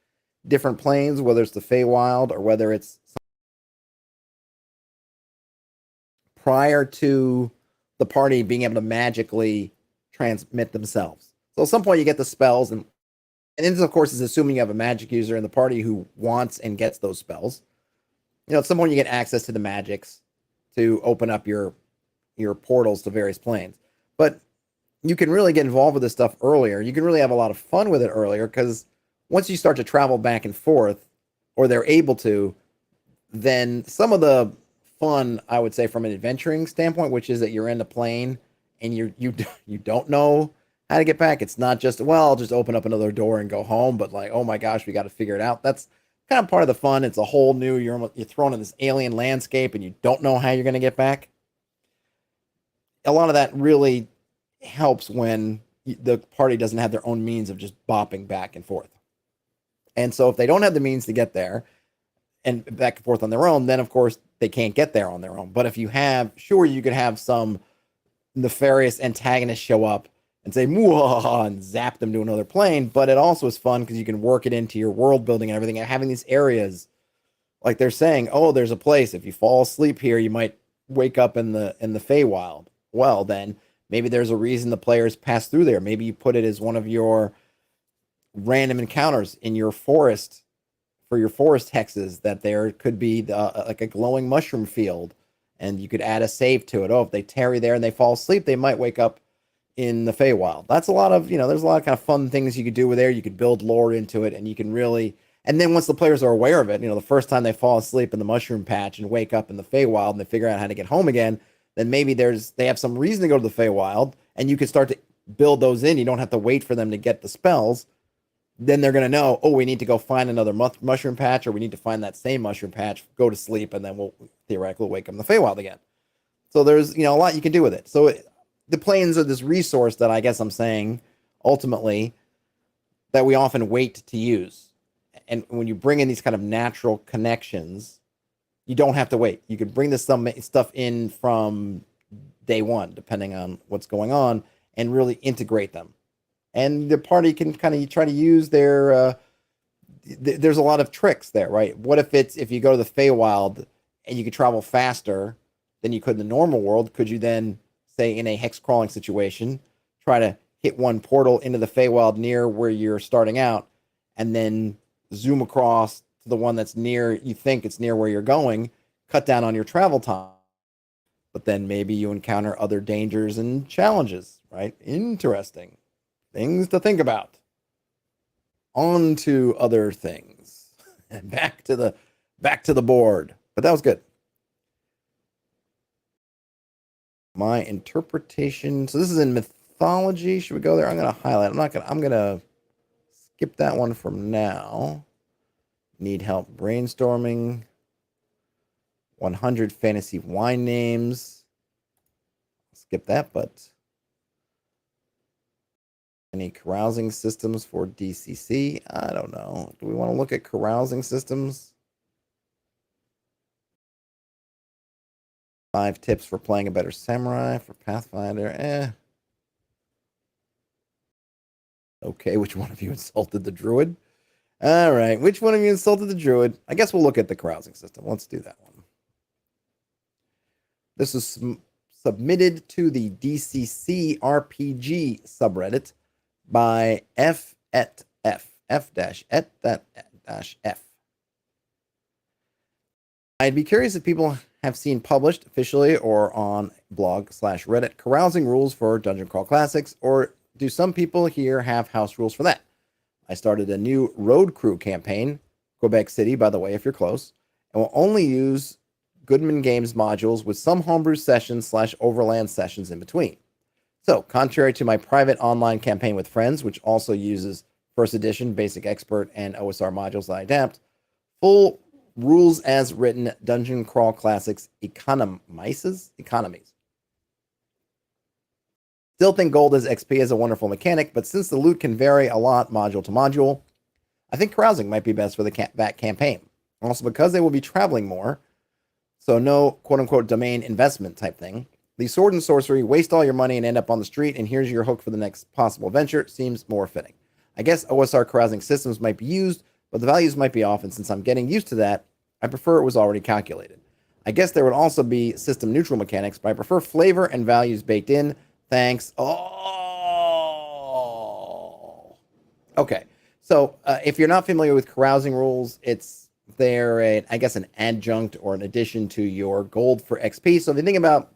different planes, whether it's the Feywild or whether it's prior to the party being able to magically transmit themselves. So at some point you get the spells, and this, of course, is assuming you have a magic user in the party who wants and gets those spells. At some point you get access to the magics to open up your portals to various planes. But you can really get involved with this stuff earlier. You can really have a lot of fun with it earlier, because once you start to travel back and forth, or they're able to, then some of the fun, I would say, from an adventuring standpoint, which is that you're in the plane and you don't know how to get back. It's not just, well, I'll just open up another door and go home, but like, oh my gosh, we got to figure it out. That's kind of part of the fun. It's a whole new, you're thrown in this alien landscape and you don't know how you're going to get back. A lot of that really helps when the party doesn't have their own means of just bopping back and forth. And so if they don't have the means to get there and back and forth on their own, then of course they can't get there on their own. But if you have, sure, you could have some nefarious antagonist show up and say, "Mwah," and zap them to another plane. But it also is fun because you can work it into your world building and everything, and having these areas, like they're saying, oh, there's a place, if you fall asleep here, you might wake up in the Feywild. Well, then maybe there's a reason the players pass through there. Maybe you put it as one of your random encounters in your forest, for your forest hexes, that there could be like a glowing mushroom field, and you could add a save to it. Oh, if they tarry there and they fall asleep, they might wake up in the Feywild. That's a lot of, there's a lot of kind of fun things you could do with there. You could build lore into it, and you can really, and then once the players are aware of it, the first time they fall asleep in the mushroom patch and wake up in the Feywild and they figure out how to get home again, then maybe they have some reason to go to the Feywild, and you can start to build those in. You don't have to wait for them to get the spells. Then they're going to know, oh, we need to go find another mushroom patch, or we need to find that same mushroom patch, go to sleep, and then we'll theoretically wake up in the Feywild again. So there's, a lot you can do with it. So the planes are this resource that I guess I'm saying ultimately that we often wait to use. And when you bring in these kind of natural connections, you don't have to wait. You could bring this stuff in from day one, depending on what's going on, and really integrate them. And the party can kind of try to use their. There's a lot of tricks there, right? What if you go to the Feywild and you could travel faster than you could in the normal world? Could you then, say, in a hex crawling situation, try to hit one portal into the Feywild near where you're starting out, and then zoom across to the one that's near, you think it's near where you're going, cut down on your travel time. But then maybe you encounter other dangers and challenges, right? Interesting. Things to think about. On to other things. And back to the board. But that was good. My interpretation. So this is in mythology. Should we go there? I'm gonna highlight. I'm gonna skip that one from now. Need help brainstorming. 100 fantasy wine names. Skip that, but any carousing systems for DCC? I don't know. Do we want to look at carousing systems? 5 tips for playing a better samurai for Pathfinder. Okay, which one of you insulted the druid? All right, which one of you insulted the druid? I guess we'll look at the carousing system. Let's do that one. This is submitted to the DCC RPG subreddit by F-et-F. F-et-F. I'd be curious if people have seen published officially or on blog/Reddit carousing rules for Dungeon Crawl Classics, or do some people here have house rules for that? I started a new road crew campaign, Quebec City, by the way, if you're close, and will only use Goodman Games modules with some homebrew sessions/overland sessions in between. So, contrary to my private online campaign with friends, which also uses first edition, basic expert, and OSR modules that I adapt, full rules as written Dungeon Crawl Classics economies. Still think gold as XP is a wonderful mechanic, but since the loot can vary a lot module to module, I think carousing might be best for that campaign. Also, because they will be traveling more, so no quote-unquote domain investment type thing, the sword and sorcery, waste all your money and end up on the street, and here's your hook for the next possible adventure, seems more fitting. I guess OSR carousing systems might be used, but the values might be off, and since I'm getting used to that, I prefer it was already calculated. I guess there would also be system neutral mechanics, but I prefer flavor and values baked in. Thanks. Oh. Okay. So if you're not familiar with carousing rules, they're I guess an adjunct or an addition to your gold for XP. So if you think about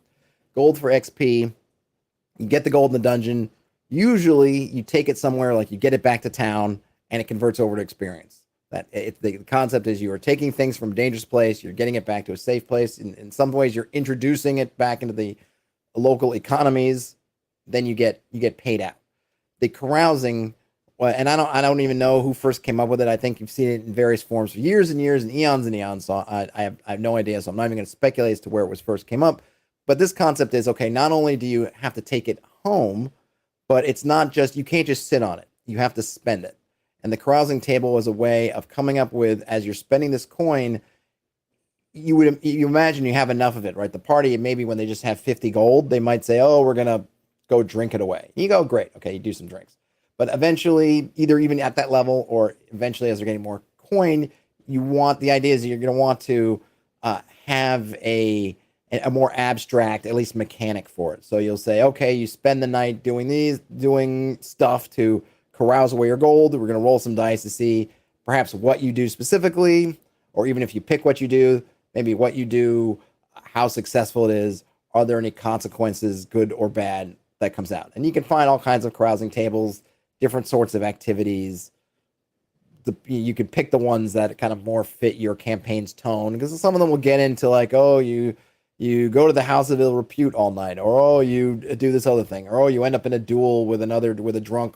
gold for XP, you get the gold in the dungeon. Usually you take it somewhere, like you get it back to town, and it converts over to experience. The concept is you are taking things from a dangerous place, you're getting it back to a safe place. In some ways, you're introducing it back into the local economies. Then you get paid out. The carousing, well, and I don't even know who first came up with it. I think you've seen it in various forms for years and years and eons. So I have no idea. So I'm not even going to speculate as to where it was first came up. But this concept is, okay, not only do you have to take it home, but it's not just, you can't just sit on it. You have to spend it. And the carousing table is a way of coming up with, as you're spending this coin, you imagine you have enough of it, right? The party, maybe when they just have 50 gold, they might say, oh, we're going to go drink it away. You go, great. Okay, you do some drinks. But eventually, either even at that level or eventually as they're getting more coin, the idea is you're going to want to have a more abstract, at least mechanic for it. So you'll say, okay, you spend the night doing stuff to carouse away your gold. We're going to roll some dice to see perhaps what you do specifically, or even if you pick what you do, maybe what you do, how successful it is, are there any consequences, good or bad, that comes out. And you can find all kinds of carousing tables, different sorts of activities. You could pick the ones that kind of more fit your campaign's tone, because some of them will get into like, oh, you go to the House of Ill Repute all night, or oh, you do this other thing, or oh, you end up in a duel with a drunk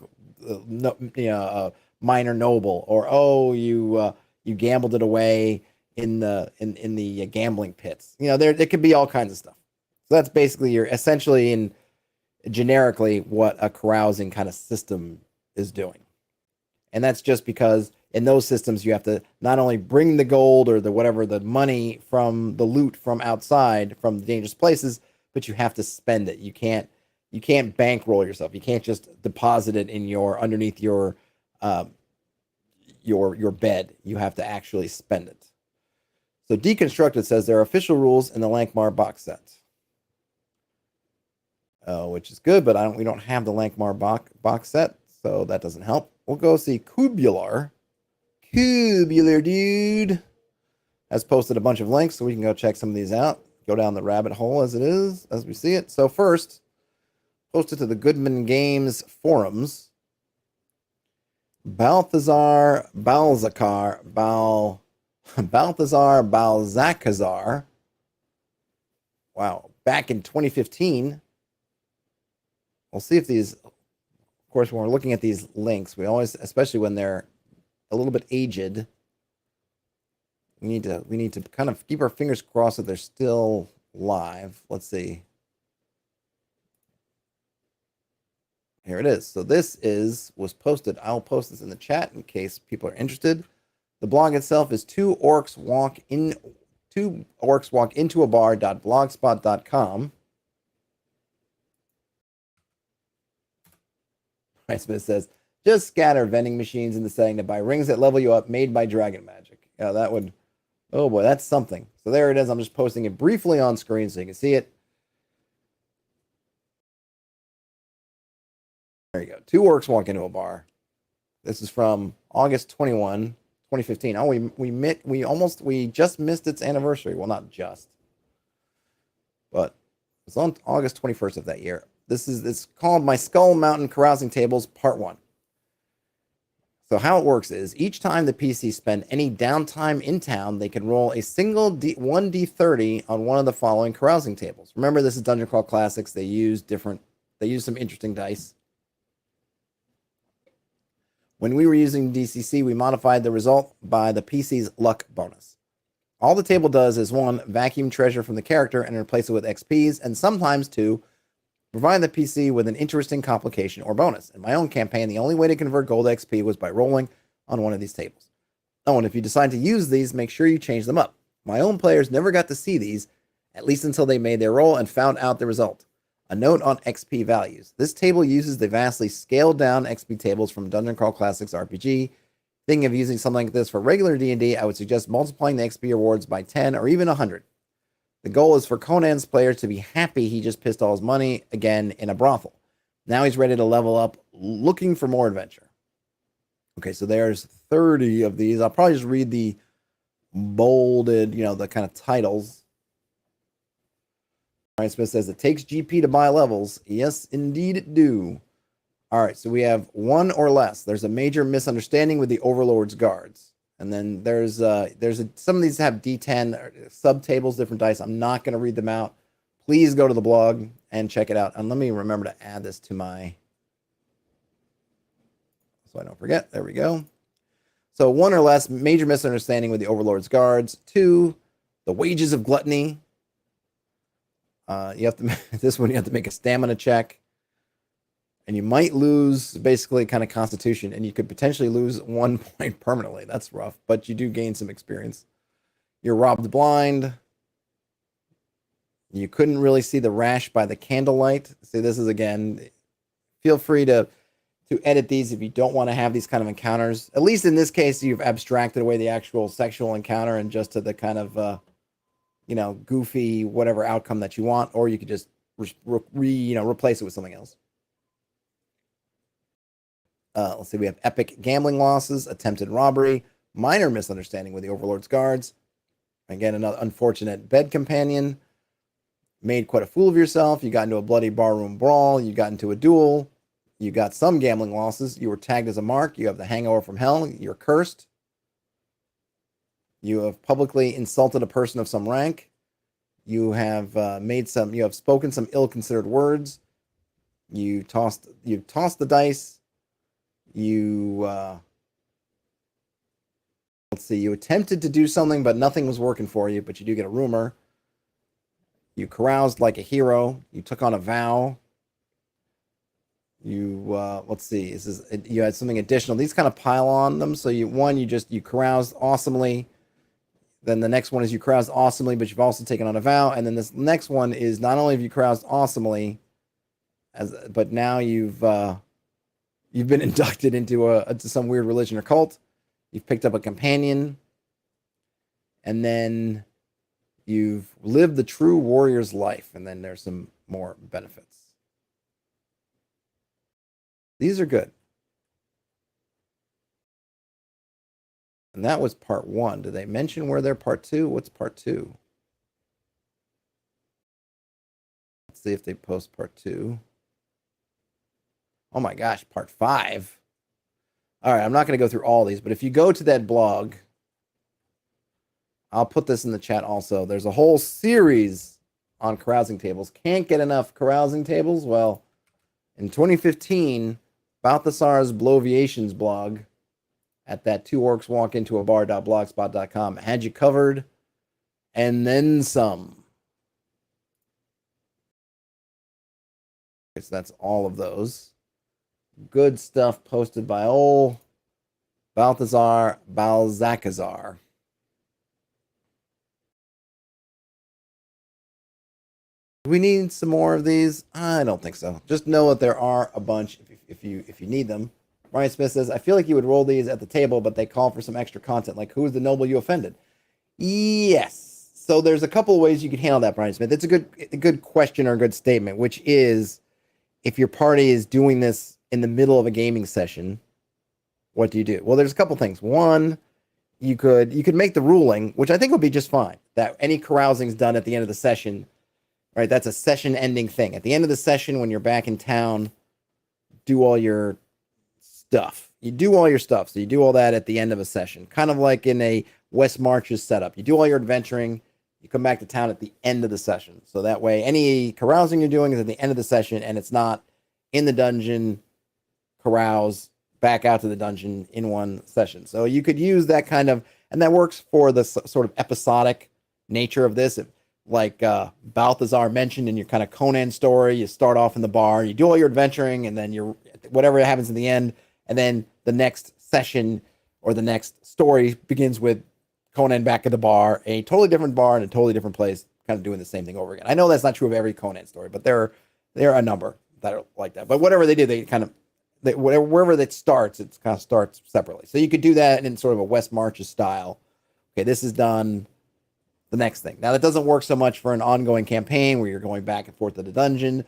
minor noble, or oh, you gambled it away in the gambling pits. There could be all kinds of stuff. So that's basically essentially generically what a carousing kind of system is doing. And that's just because in those systems you have to not only bring the gold or the whatever the money from the loot from outside from the dangerous places, but you have to spend it. You can't bankroll yourself. You can't just deposit it in your underneath your bed. You have to actually spend it. So Deconstructed says there are official rules in the Lankmar box set, which is good, but we don't have the Lankmar box set, so that doesn't help. We'll go see Cubular. Cubular dude has posted a bunch of links, so we can go check some of these out. Go down the rabbit hole as we see it. So first, posted to the Goodman Games forums, Balthazar Balzacazar. Wow, back in 2015. We'll see if these, of course, when we're looking at these links, we always, especially when they're a little bit aged, we need to kind of keep our fingers crossed that they're still live. Let's see. Here it is. So this was posted. I'll post this in the chat in case people are interested. The blog itself is two orcs walk into a bar.blogspot.com. Smith says, just scatter vending machines in the setting to buy rings that level you up made by dragon magic. Yeah, that would, oh boy, that's something. So there it is. I'm just posting it briefly on screen so you can see it. There you go. Two orcs walk into a bar. This is from August 21, 2015. Oh, we just missed its anniversary. Well, not just, but it's on August 21st of that year. It's called My Skull Mountain Carousing Tables Part 1. So how it works is each time the PC spend any downtime in town, they can roll a single 1d30 on one of the following carousing tables. Remember, this is Dungeon Crawl Classics. They use some interesting dice. When we were using DCC, we modified the result by the PC's luck bonus. All the table does is one, vacuum treasure from the character and replace it with XPs, and sometimes two, provide the PC with an interesting complication or bonus. In my own campaign, the only way to convert gold XP was by rolling on one of these tables. Oh, and if you decide to use these, make sure you change them up. My own players never got to see these, at least until they made their roll and found out the result. A note on XP values. This table uses the vastly scaled down XP tables from Dungeon Crawl Classics RPG. Thinking of using something like this for regular D&D, I would suggest multiplying the XP rewards by 10 or even 100. The goal is for Conan's players to be happy he just pissed all his money again in a brothel. Now he's ready to level up, looking for more adventure. Okay, so there's 30 of these. I'll probably just read the bolded, the kind of titles. Ryan Smith says, it takes GP to buy levels. Yes, indeed it do. All right, so we have one or less. There's a major misunderstanding with the Overlord's guards. And then some of these have D10 subtables, different dice. I'm not going to read them out. Please go to the blog and check it out. And let me remember to add this to my, so I don't forget. There we go. So one or less, major misunderstanding with the Overlord's guards. Two, the wages of gluttony. You have to this one. You have to make a stamina check. And you might lose basically kind of constitution, and you could potentially lose 1 point permanently. That's rough, but you do gain some experience. You're robbed blind. You couldn't really see the rash by the candlelight. See, this is, again, feel free to edit these if you don't want to have these kind of encounters. At least in this case, you've abstracted away the actual sexual encounter and just to the kind of, goofy whatever outcome that you want, or you could just replace it with something else. Let's see, we have epic gambling losses, attempted robbery, minor misunderstanding with the Overlord's guards. Again, another unfortunate bed companion. Made quite a fool of yourself. You got into a bloody barroom brawl. You got into a duel. You got some gambling losses. You were tagged as a mark. You have the hangover from hell. You're cursed. You have publicly insulted a person of some rank. You have you have spoken some ill-considered words. You tossed the dice. You let's see, you attempted to do something, but nothing was working for you, but you do get a rumor. You caroused like a hero. You took on a vow. let's see, you had something additional. These kind of pile on them. So you caroused awesomely. Then the next one is you caroused awesomely, but you've also taken on a vow. And then this next one is not only have you caroused awesomely, but now you've been inducted into some weird religion or cult. You've picked up a companion, and then you've lived the true warrior's life. And then there's some more benefits. These are good. And that was part 1. Did they mention where they're part 2? What's part 2? Let's see if they post part 2. Oh my gosh, part 5. All right, I'm not going to go through all these, but if you go to that blog, I'll put this in the chat also. There's a whole series on carousing tables. Can't get enough carousing tables? Well, in 2015, Balthasar's Bloviations blog at that 2orcswalkintoabar.blogspot.com had you covered, and then some. So that's all of those. Good stuff posted by old Balthasar Balzacazar. Do we need some more of these? I don't think so. Just know that there are a bunch if you need them. Ryan Smith says, I feel like you would roll these at the table, but they call for some extra content, like who is the noble you offended? Yes. So there's a couple of ways you could handle that, Brian Smith. It's a good question or a good statement, which is if your party is doing this in the middle of a gaming session, what do you do? Well, there's a couple things. One, you could make the ruling, which I think would be just fine, that any carousing is done at the end of the session, right? That's a session ending thing. At the end of the session, when you're back in town, do all your stuff. You do all your stuff. So you do all that at the end of a session, kind of like in a West Marches setup. You do all your adventuring. You come back to town at the end of the session. So that way, any carousing you're doing is at the end of the session, and it's not in the dungeon, carouse, back out to the dungeon in one session. So you could use that kind of, and that works for the sort of episodic nature of this. Like Balthazar mentioned in your kind of Conan story, you start off in the bar, you do all your adventuring, and then whatever happens in the end, and then the next session or the next story begins with Conan back at the bar, a totally different bar in a totally different place, kind of doing the same thing over again. I know that's not true of every Conan story, but there are a number that are like that. But whatever they do, wherever that starts, it kind of starts separately. So you could do that in sort of a West Marches style. Okay, this is done. The next thing. Now, that doesn't work so much for an ongoing campaign where you're going back and forth to the dungeon.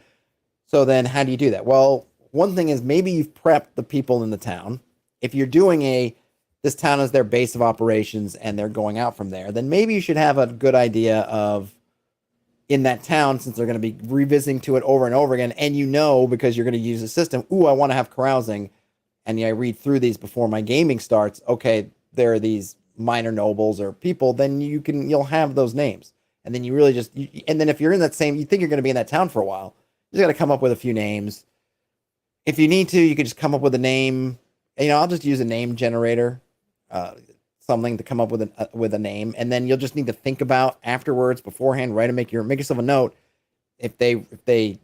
So then how do you do that? Well, one thing is maybe you've prepped the people in the town. If you're doing this town is their base of operations and they're going out from there, then maybe you should have a good idea of in that town, since they're going to be revisiting to it over and over again, and because you're going to use a system, I want to have carousing, and I read through these before my gaming starts, okay, there are these minor nobles or people, then you'll have those names. And then you really and then if you're in that you think you're going to be in that town for a while, you got to come up with a few names. If you need to, you could just come up with a name. I'll just use a name generator, something to come up with a name. And then you'll just need to think about afterwards, beforehand, right? And make yourself a note. If they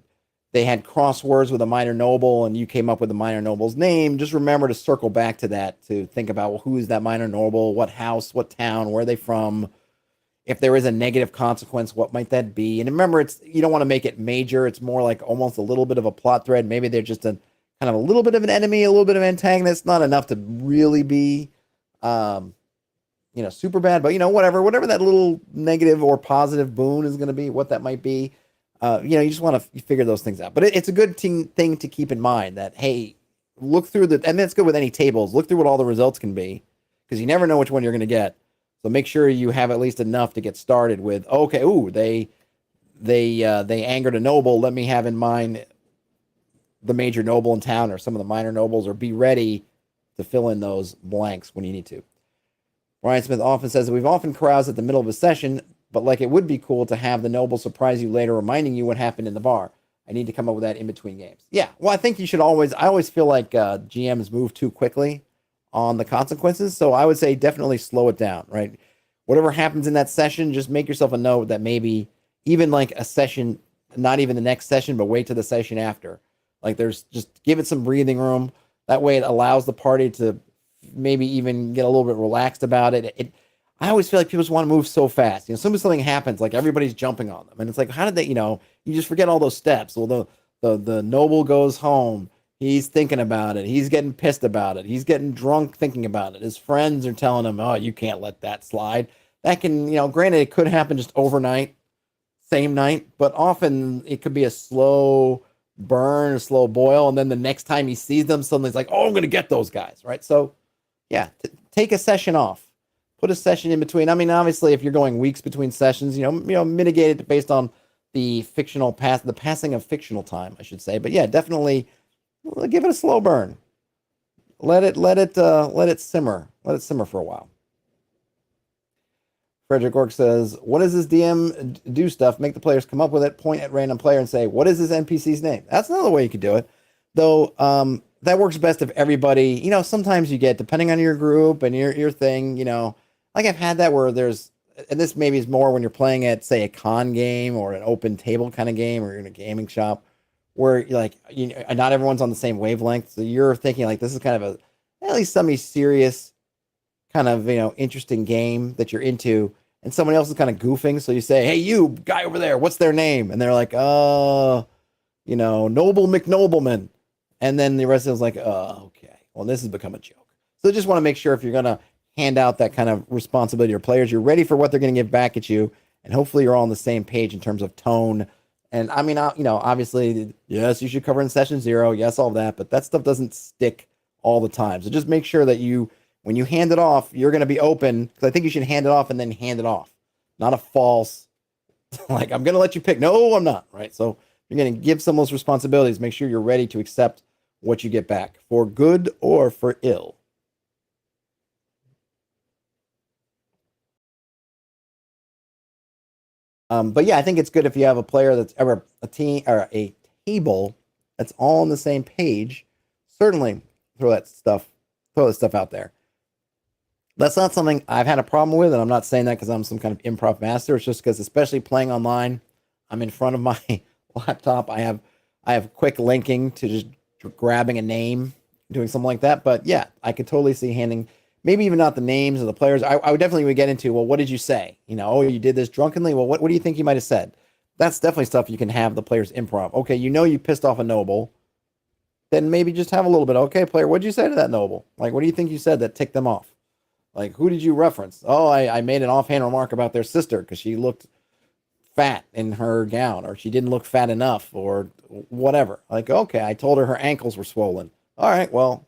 had crosswords with a minor noble and you came up with the minor noble's name, just remember to circle back to that to think about, well, who is that minor noble? What house, what town, where are they from? If there is a negative consequence, what might that be? And remember, you don't want to make it major. It's more like almost a little bit of a plot thread. Maybe they're just kind of a little bit of an enemy, a little bit of antagonist, not enough to really be, super bad, but whatever that little negative or positive boon is going to be, what that might be. You just want to figure those things out. But it's a good thing to keep in mind that, hey, look through and that's good with any tables. Look through what all the results can be, because you never know which one you're going to get. So make sure you have at least enough to get started with, okay, they angered a noble. Let me have in mind the major noble in town or some of the minor nobles, or be ready to fill in those blanks when you need to. Ryan Smith often says that we've often caroused at the middle of a session, but like it would be cool to have the noble surprise you later, reminding you what happened in the bar. I need to come up with that in between games. Yeah, well, I think I always feel like GMs move too quickly on the consequences, so I would say definitely slow it down, right? Whatever happens in that session, just make yourself a note that maybe even like a session, not even the next session, but wait to the session after. Like there's just give it some breathing room. That way it allows the party to maybe even get a little bit relaxed about it. I always feel like people just want to move so fast. Something happens, like everybody's jumping on them. And it's like, how did they, you just forget all those steps. Well, the noble goes home. He's thinking about it. He's getting pissed about it. He's getting drunk thinking about it. His friends are telling him, oh, you can't let that slide. That can, granted, it could happen just overnight, same night, but often it could be a slow burn, a slow boil. And then the next time he sees them, suddenly it's like, oh, I'm going to get those guys, right? So, yeah, take a session off. Put a session in between. I mean, obviously, if you're going weeks between sessions, mitigate it based on the passing of fictional time, I should say. But yeah, definitely give it a slow burn. Let it simmer. Let it simmer for a while. Frederick Ork says, what does this DM do stuff? Make the players come up with it, point at random player and say, what is this NPC's name? That's another way you could do it. Though, that works best if everybody, sometimes you get, depending on your group and your thing, like I've had that where there's, and this maybe is more when you're playing at, say, a con game or an open table kind of game, or you're in a gaming shop where you're like, not everyone's on the same wavelength. So you're thinking like, this is kind of at least semi-serious kind of, interesting game that you're into. And someone else is kind of goofing. So you say, hey, you guy over there, what's their name? And they're like, Noble McNobleman. And then the rest of it's like, oh, okay. Well, this has become a joke. So just want to make sure if you're going to hand out that kind of responsibility to your players, you're ready for what they're going to give back at you. And hopefully you're all on the same page in terms of tone. And I mean, obviously, yes, you should cover in session 0. Yes, all that. But that stuff doesn't stick all the time. So just make sure that when you hand it off, you're going to be open. Because I think you should hand it off and then hand it off. Not a false, like, I'm going to let you pick. No, I'm not. Right. So you're going to give some of those responsibilities. Make sure you're ready to accept what you get back, for good or for ill. But yeah, I think it's good if you have a player that's ever a team or a table that's all on the same page. Certainly throw that stuff out there. That's not something I've had a problem with, and I'm not saying that because I'm some kind of improv master. It's just because, especially playing online, I'm in front of my laptop. I have quick linking to just grabbing a name, doing something like that. But yeah, I could totally see handing, maybe even not the names of the players. I would definitely get into, well, what did you say? Oh, you did this drunkenly. Well, what do you think you might have said? That's definitely stuff you can have the players improv. Okay, you pissed off a noble. Then maybe just have a little bit. Okay, player, what did you say to that noble? Like, what do you think you said that ticked them off? Like, who did you reference? Oh, I made an offhand remark about their sister because she looked fat in her gown, or she didn't look fat enough, or whatever. Like, okay, I told her ankles were swollen. All right, well,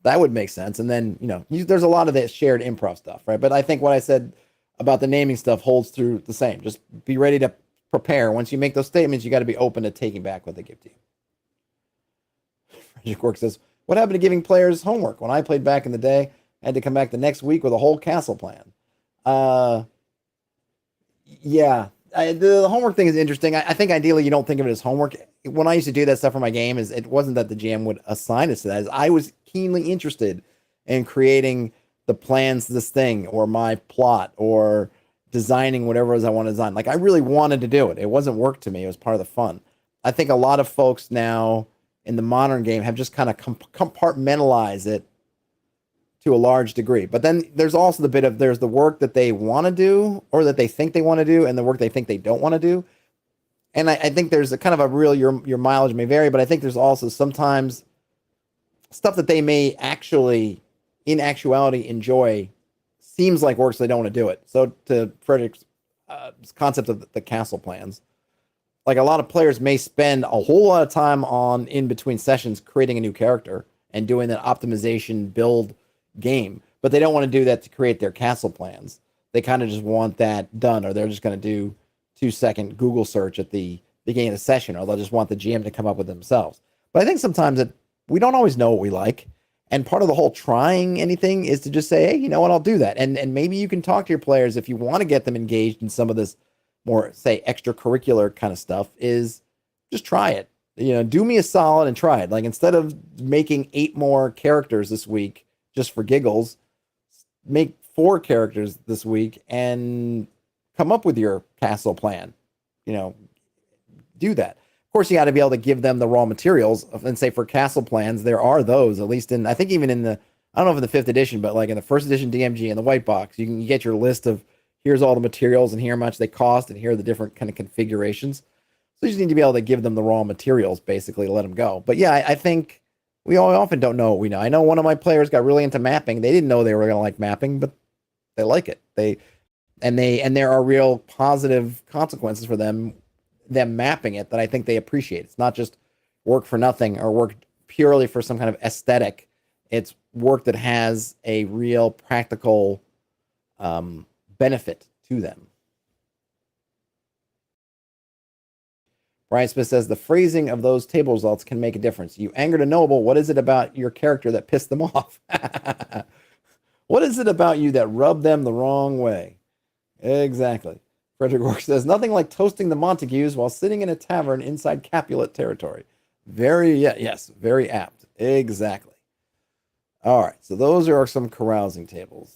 that would make sense. And then, there's a lot of that shared improv stuff, right? But I think what I said about the naming stuff holds through the same. Just be ready to prepare. Once you make those statements, you got to be open to taking back what they give to you. Frederick Quirk says, what happened to giving players homework? When I played back in the day, I had to come back the next week with a whole castle plan. Yeah, the homework thing is interesting. I think ideally you don't think of it as homework. When I used to do that stuff for my game, it wasn't that the GM would assign us to that. I was keenly interested in creating the plans to this thing, or my plot, or designing whatever it is I want to design. Like, I really wanted to do it. It wasn't work to me. It was part of the fun. I think a lot of folks now in the modern game have just kind of compartmentalized it to a large degree. But then there's also the bit of, there's the work that they want to do, or that they think they want to do, and the work they think they don't want to do. And I think there's a kind of a real, your mileage may vary, but I think there's also sometimes stuff that they may actually, in actuality, enjoy, seems like work, so they don't want to do it. So to Frederick's concept of the castle plans, like, a lot of players may spend a whole lot of time on, in between sessions, creating a new character and doing that optimization build game, but they don't want to do that to create their castle plans. They kind of just want that done, or they're just going to do 2-second Google search at the beginning of the session, or they'll just want the GM to come up with themselves. But I think sometimes that we don't always know what we like, and part of the whole trying anything is to just say, hey, you know what, I'll do that. And maybe you can talk to your players if you want to get them engaged in some of this more, say, extracurricular kind of stuff, is just try it. Do me a solid and try it. Like, instead of making 8 more characters this week just for giggles, make 4 characters this week and come up with your castle plan. Do that. course, you got to be able to give them the raw materials. And say for castle plans, there are those, at least in, I think even in the, I don't know if in the fifth edition, but like in the first edition DMG and the white box, you get your list of here's all the materials and here how much they cost and here are the different kind of configurations. So you just need to be able to give them the raw materials basically to let them go. But yeah, I think we often don't know what we know. I know one of my players got really into mapping. They didn't know they were going to like mapping, but they like it. And there are real positive consequences for them mapping it that I think they appreciate. It's not just work for nothing or work purely for some kind of aesthetic. It's work that has a real practical benefit to them. Brian Smith says the phrasing of those table results can make a difference. You angered a noble. What is it about your character that pissed them off? What is it about you that rubbed them the wrong way? Exactly. Frederick Rourke says nothing like toasting the Montagues while sitting in a tavern inside Capulet territory. Yes, very apt. Exactly. All right, so those are some carousing tables.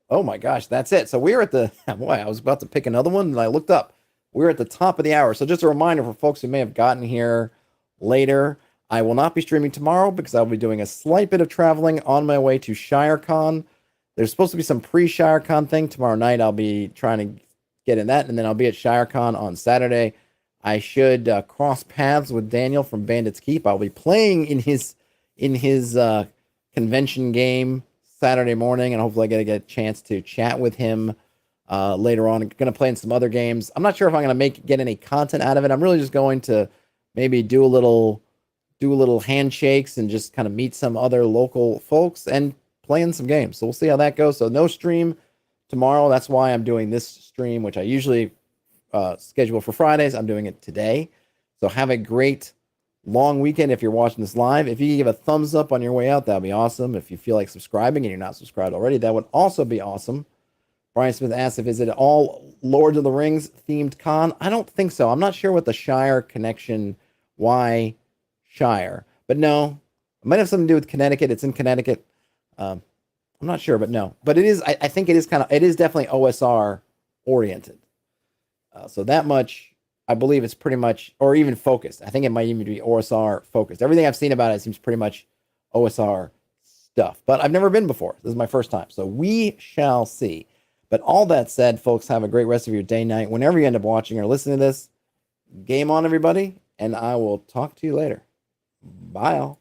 Oh my gosh, that's it. So we're at the, boy, I was about to pick another one and I looked up. We're at the top of the hour. So just a reminder for folks who may have gotten here later, I will not be streaming tomorrow because I'll be doing a slight bit of traveling on my way to ShireCon. There's supposed to be some pre-ShireCon thing. Tomorrow night I'll be trying to get in that, and then I'll be at ShireCon on Saturday. I should cross paths with Daniel from Bandits Keep. I'll be playing in his convention game Saturday morning, and hopefully I get a chance to chat with him later on. I'm going to play in some other games. I'm not sure if I'm going to get any content out of it. I'm really just going to maybe do a little handshakes and just kind of meet some other local folks and play in some games. So we'll see how that goes. So no stream tomorrow. That's why I'm doing this stream, which I usually schedule for Fridays. I'm doing it today. So have a great long weekend if you're watching this live. If you can give a thumbs up on your way out, that'd be awesome. If you feel like subscribing and you're not subscribed already, that would also be awesome. Brian Smith asks if is it all Lord of the Rings themed con? I don't think so. I'm not sure what the Shire connection, why Shire, but no, it might have something to do with Connecticut. It's in Connecticut. I'm not sure, but no. But it is. I think it is it is definitely OSR oriented. So that much, I believe it's pretty much, or even focused. I think it might even be OSR focused. Everything I've seen about it seems pretty much OSR stuff. But I've never been before. This is my first time. So we shall see. But all that said, folks, have a great rest of your day, night. Whenever you end up watching or listening to this, game on, everybody. And I will talk to you later. Bye, all.